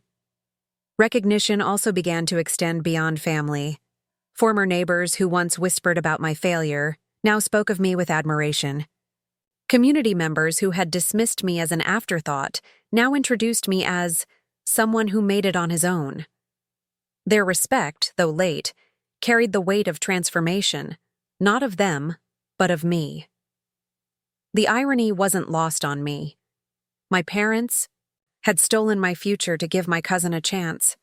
Recognition also began to extend beyond family. Former neighbors who once whispered about my failure now spoke of me with admiration. Community members who had dismissed me as an afterthought now introduced me as someone who made it on his own. Their respect, though late, carried the weight of transformation, not of them, but of me. The irony wasn't lost on me. My parents had stolen my future to give my cousin a chance.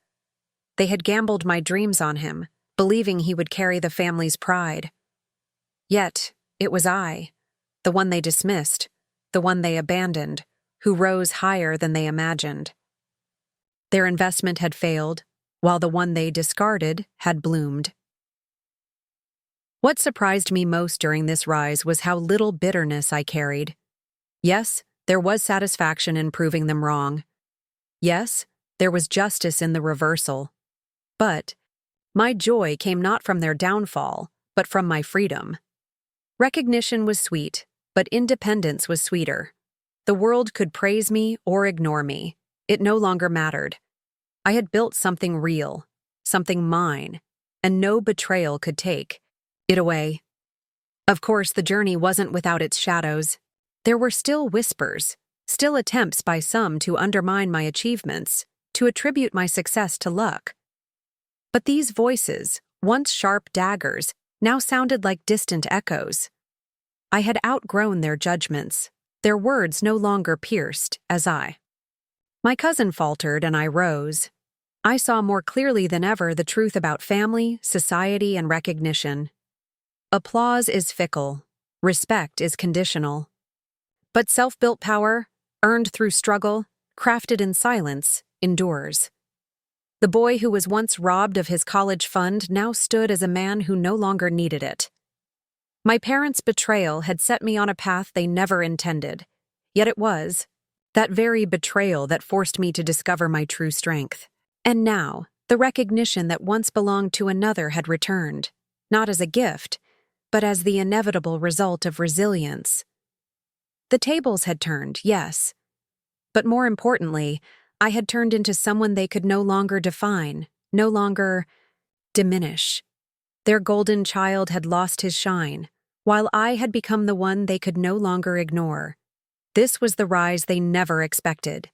They had gambled my dreams on him, believing he would carry the family's pride. Yet, it was I, the one they dismissed, the one they abandoned, who rose higher than they imagined. Their investment had failed, while the one they discarded had bloomed. What surprised me most during this rise was how little bitterness I carried. Yes, there was satisfaction in proving them wrong. Yes, there was justice in the reversal. But my joy came not from their downfall, but from my freedom. Recognition was sweet, but independence was sweeter. The world could praise me or ignore me. It no longer mattered. I had built something real, something mine, and no betrayal could take it away. Of course, the journey wasn't without its shadows. There were still whispers, still attempts by some to undermine my achievements, to attribute my success to luck. But these voices, once sharp daggers, now sounded like distant echoes. I had outgrown their judgments. Their words no longer pierced as I. My cousin faltered and I rose. I saw more clearly than ever the truth about family, society, and recognition. Applause is fickle. Respect is conditional. But self-built power, earned through struggle, crafted in silence, endures. The boy who was once robbed of his college fund now stood as a man who no longer needed it. My parents' betrayal had set me on a path they never intended, yet it was that very betrayal that forced me to discover my true strength. And now, the recognition that once belonged to another had returned, not as a gift, but as the inevitable result of resilience. The tables had turned, yes, but more importantly, I had turned into someone they could no longer define, no longer diminish. Their golden child had lost his shine, while I had become the one they could no longer ignore. This was the rise they never expected,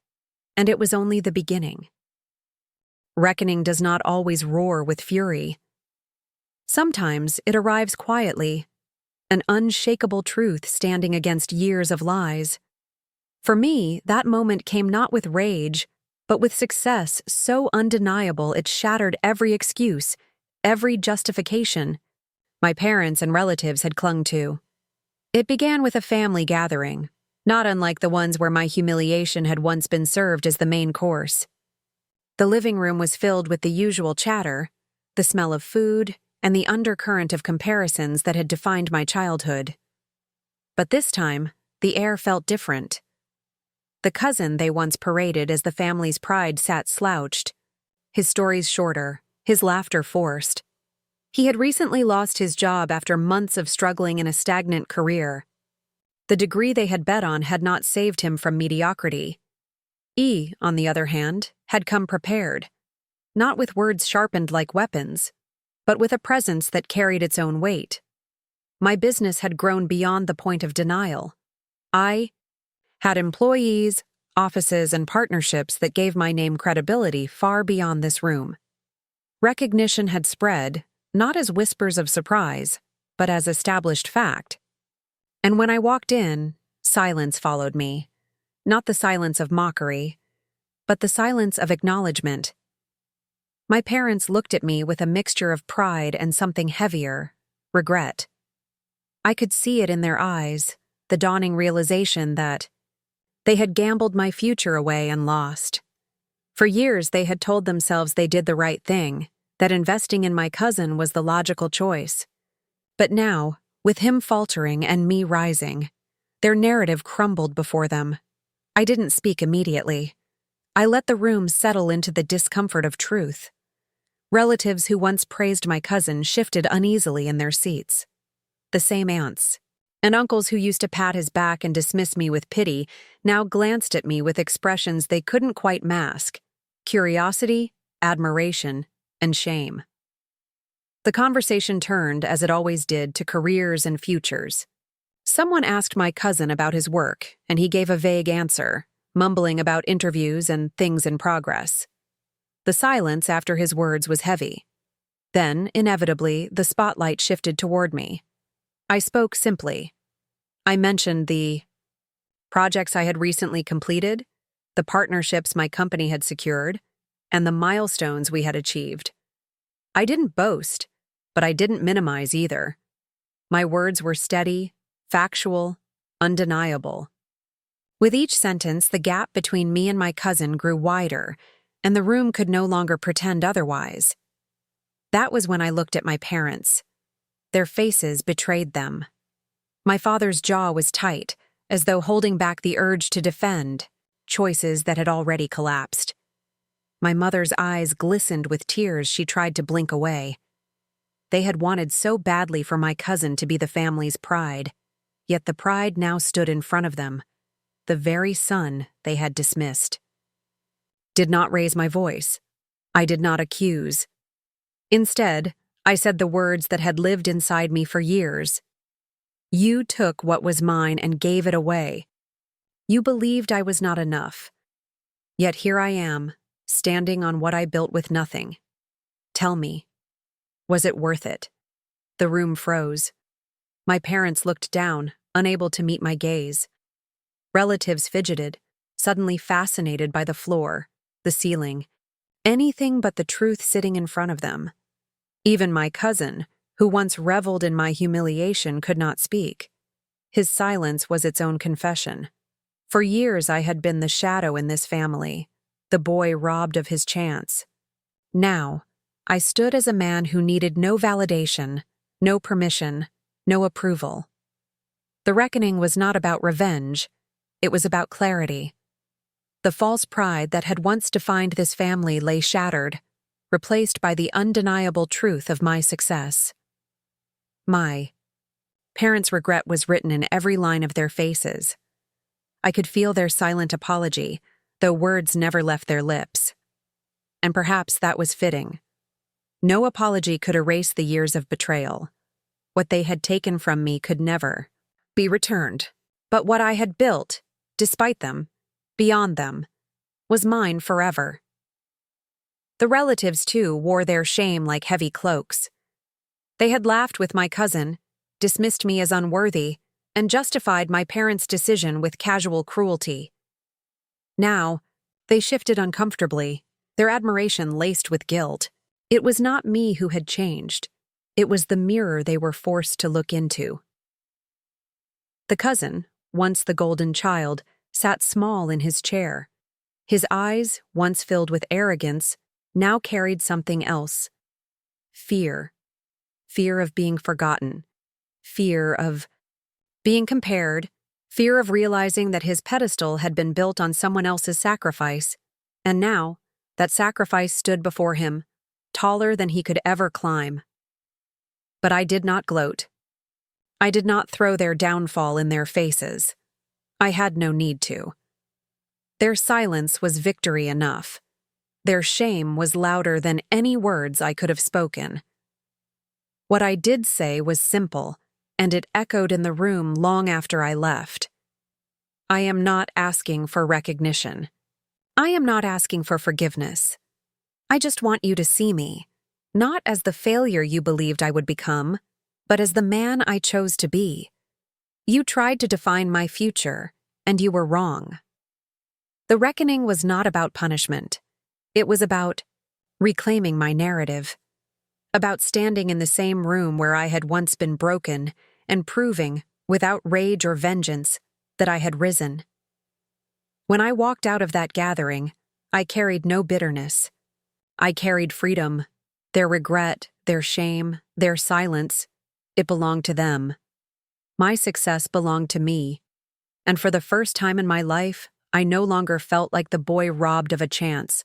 and it was only the beginning. Reckoning does not always roar with fury. Sometimes it arrives quietly, an unshakable truth standing against years of lies. For me, that moment came not with rage, but with success so undeniable it shattered every excuse, every justification my parents and relatives had clung to. It began with a family gathering, not unlike the ones where my humiliation had once been served as the main course. The living room was filled with the usual chatter, the smell of food, and the undercurrent of comparisons that had defined my childhood. But this time, the air felt different. The cousin they once paraded as the family's pride sat slouched, his stories shorter, his laughter forced. He had recently lost his job after months of struggling in a stagnant career. The degree they had bet on had not saved him from mediocrity. On the other hand, had come prepared, not with words sharpened like weapons, but with a presence that carried its own weight. My business had grown beyond the point of denial. I had employees, offices, and partnerships that gave my name credibility far beyond this room. Recognition had spread, not as whispers of surprise, but as established fact. And when I walked in, silence followed me. Not the silence of mockery, but the silence of acknowledgement. My parents looked at me with a mixture of pride and something heavier, regret. I could see it in their eyes, the dawning realization that they had gambled my future away and lost. For years they had told themselves they did the right thing, that investing in my cousin was the logical choice. But now, with him faltering and me rising, their narrative crumbled before them. I didn't speak immediately. I let the room settle into the discomfort of truth. Relatives who once praised my cousin shifted uneasily in their seats. The same aunts and uncles who used to pat his back and dismiss me with pity now glanced at me with expressions they couldn't quite mask: curiosity, admiration, and shame. The conversation turned, as it always did, to careers and futures. Someone asked my cousin about his work, and he gave a vague answer, mumbling about interviews and things in progress. The silence after his words was heavy. Then, inevitably, the spotlight shifted toward me. I spoke simply. I mentioned the projects I had recently completed, the partnerships my company had secured, and the milestones we had achieved. I didn't boast, but I didn't minimize either. My words were steady, factual, undeniable. With each sentence, the gap between me and my cousin grew wider, and the room could no longer pretend otherwise. That was when I looked at my parents. Their faces betrayed them. My father's jaw was tight, as though holding back the urge to defend choices that had already collapsed. My mother's eyes glistened with tears she tried to blink away. They had wanted so badly for my cousin to be the family's pride, yet the pride now stood in front of them, the very son they had dismissed. Did not raise my voice. I did not accuse. Instead, I said the words that had lived inside me for years. You took what was mine and gave it away. You believed I was not enough. Yet here I am, standing on what I built with nothing. Tell me, was it worth it? The room froze. My parents looked down, unable to meet my gaze. Relatives fidgeted, suddenly fascinated by the floor, the ceiling, anything but the truth sitting in front of them. Even my cousin, who once reveled in my humiliation, could not speak. His silence was its own confession. For years I had been the shadow in this family, the boy robbed of his chance. Now, I stood as a man who needed no validation, no permission, no approval. The reckoning was not about revenge, it was about clarity. The false pride that had once defined this family lay shattered, replaced by the undeniable truth of my success. My parents' regret was written in every line of their faces. I could feel their silent apology, though words never left their lips. And perhaps that was fitting. No apology could erase the years of betrayal. What they had taken from me could never be returned. But what I had built, despite them, beyond them, was mine forever. The relatives, too, wore their shame like heavy cloaks. They had laughed with my cousin, dismissed me as unworthy, and justified my parents' decision with casual cruelty. Now, they shifted uncomfortably, their admiration laced with guilt. It was not me who had changed. It was the mirror they were forced to look into. The cousin, once the golden child, sat small in his chair. His eyes, once filled with arrogance, now carried something else. Fear. Fear of being forgotten. Fear of being compared. Fear of realizing that his pedestal had been built on someone else's sacrifice. And now, that sacrifice stood before him, taller than he could ever climb. But I did not gloat. I did not throw their downfall in their faces. I had no need to. Their silence was victory enough. Their shame was louder than any words I could have spoken. What I did say was simple, and it echoed in the room long after I left. I am not asking for recognition. I am not asking for forgiveness. I just want you to see me, not as the failure you believed I would become, but as the man I chose to be. You tried to define my future, and you were wrong. The reckoning was not about punishment. It was about reclaiming my narrative, about standing in the same room where I had once been broken and proving, without rage or vengeance, that I had risen. When I walked out of that gathering, I carried no bitterness. I carried freedom, their regret, their shame, their silence. It belonged to them. My success belonged to me. And for the first time in my life, I no longer felt like the boy robbed of a chance.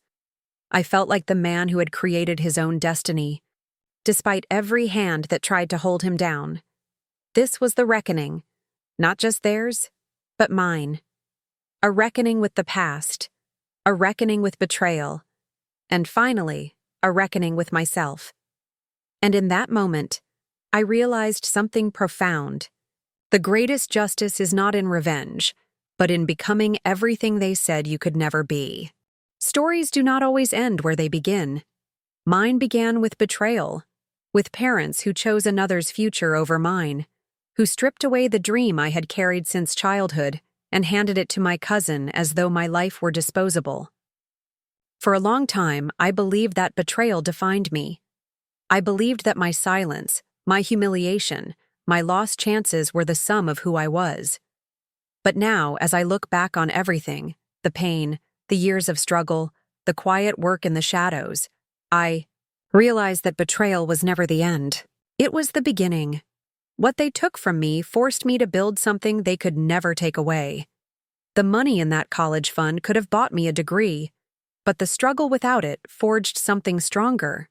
I felt like the man who had created his own destiny, despite every hand that tried to hold him down. This was the reckoning, not just theirs, but mine. A reckoning with the past, a reckoning with betrayal, and finally, a reckoning with myself. And in that moment, I realized something profound. The greatest justice is not in revenge, but in becoming everything they said you could never be. Stories do not always end where they begin. Mine began with betrayal, with parents who chose another's future over mine, who stripped away the dream I had carried since childhood and handed it to my cousin as though my life were disposable. For a long time, I believed that betrayal defined me. I believed that my silence, my humiliation, my lost chances were the sum of who I was. But now, as I look back on everything, the pain, the years of struggle, the quiet work in the shadows, I realize that betrayal was never the end. It was the beginning. What they took from me forced me to build something they could never take away. The money in that college fund could have bought me a degree, but the struggle without it forged something stronger.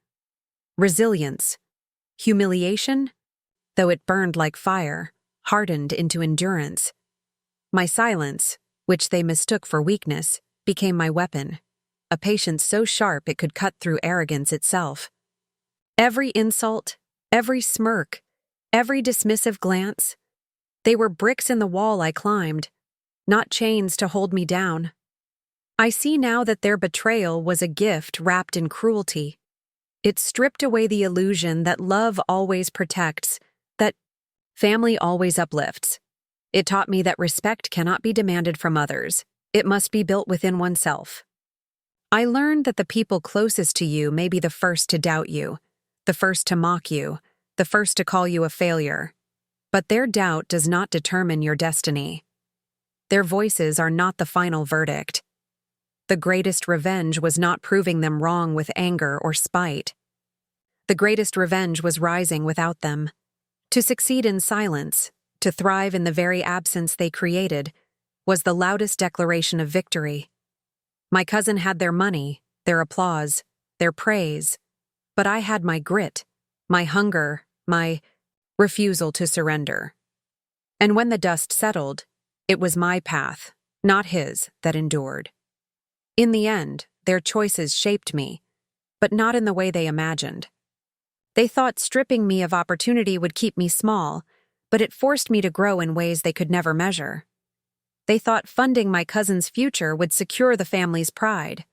Resilience. Humiliation, though it burned like fire, hardened into endurance. My silence, which they mistook for weakness, became my weapon, a patience so sharp it could cut through arrogance itself. Every insult, every smirk, every dismissive glance, they were bricks in the wall I climbed, not chains to hold me down. I see now that their betrayal was a gift wrapped in cruelty. It stripped away the illusion that love always protects, that family always uplifts. It taught me that respect cannot be demanded from others. It must be built within oneself. I learned that the people closest to you may be the first to doubt you, the first to mock you, the first to call you a failure. But their doubt does not determine your destiny. Their voices are not the final verdict. The greatest revenge was not proving them wrong with anger or spite. The greatest revenge was rising without them. To succeed in silence, to thrive in the very absence they created, was the loudest declaration of victory. My cousin had their money, their applause, their praise, but I had my grit, my hunger, my refusal to surrender. And when the dust settled, it was my path, not his, that endured. In the end, their choices shaped me, but not in the way they imagined. They thought stripping me of opportunity would keep me small, but it forced me to grow in ways they could never measure. They thought funding my cousin's future would secure the family's pride.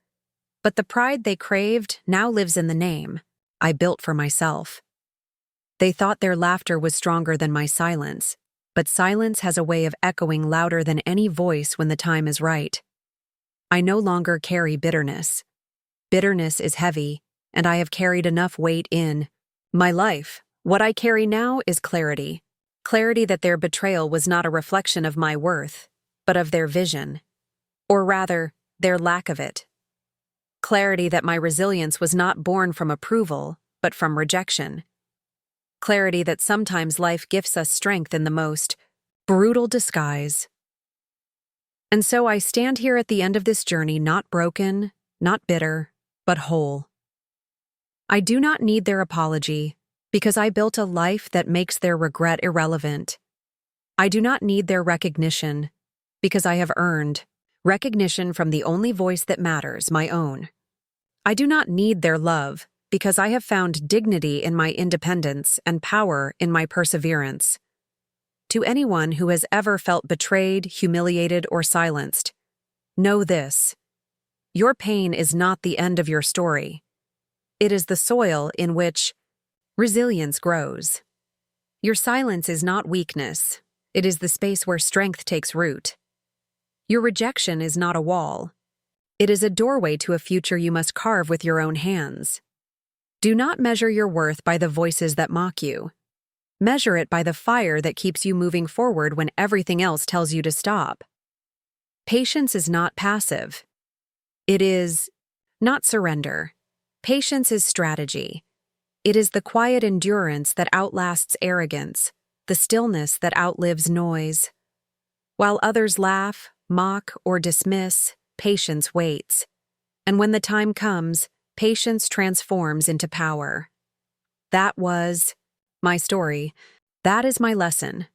But the pride they craved now lives in the name I built for myself. They thought their laughter was stronger than my silence, but silence has a way of echoing louder than any voice when the time is right. I no longer carry bitterness. Bitterness is heavy, and I have carried enough weight in my life. What I carry now is clarity. Clarity that their betrayal was not a reflection of my worth, but of their vision. Or rather, their lack of it. Clarity that my resilience was not born from approval, but from rejection. Clarity that sometimes life gifts us strength in the most brutal disguise. And so I stand here at the end of this journey not broken, not bitter, but whole. I do not need their apology, because I built a life that makes their regret irrelevant. I do not need their recognition, because I have earned recognition from the only voice that matters, my own. I do not need their love, because I have found dignity in my independence and power in my perseverance. To anyone who has ever felt betrayed, humiliated, or silenced, know this: your pain is not the end of your story. It is the soil in which resilience grows. Your silence is not weakness. It is the space where strength takes root. Your rejection is not a wall. It is a doorway to a future you must carve with your own hands. Do not measure your worth by the voices that mock you. Measure it by the fire that keeps you moving forward when everything else tells you to stop. Patience is not passive. It is not surrender. Patience is strategy. It is the quiet endurance that outlasts arrogance, the stillness that outlives noise. While others laugh, mock, or dismiss, patience waits. And when the time comes, patience transforms into power. That was my story. That is my lesson.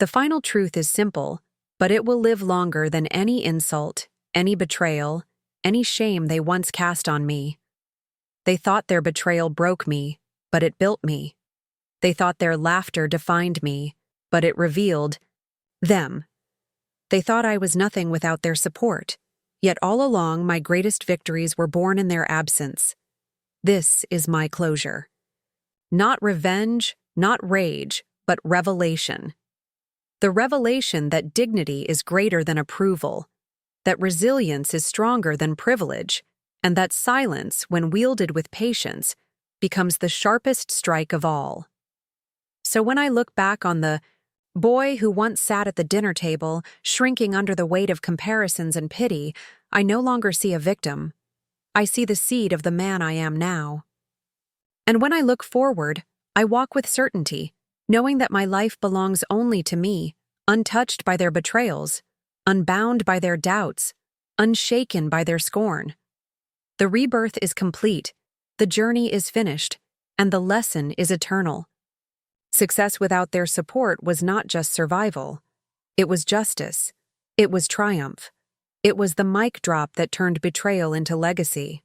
The final truth is simple, but it will live longer than any insult, any betrayal, any shame they once cast on me. They thought their betrayal broke me, but it built me. They thought their laughter defined me, but it revealed them. They thought I was nothing without their support, yet all along my greatest victories were born in their absence. This is my closure. Not revenge, not rage, but revelation. The revelation that dignity is greater than approval, that resilience is stronger than privilege, and that silence, when wielded with patience, becomes the sharpest strike of all. So when I look back on the boy who once sat at the dinner table, shrinking under the weight of comparisons and pity, I no longer see a victim. I see the seed of the man I am now. And when I look forward, I walk with certainty, knowing that my life belongs only to me, untouched by their betrayals, unbound by their doubts, unshaken by their scorn. The rebirth is complete, the journey is finished, and the lesson is eternal. Success without their support was not just survival. It was justice. It was triumph. It was the mic drop that turned betrayal into legacy.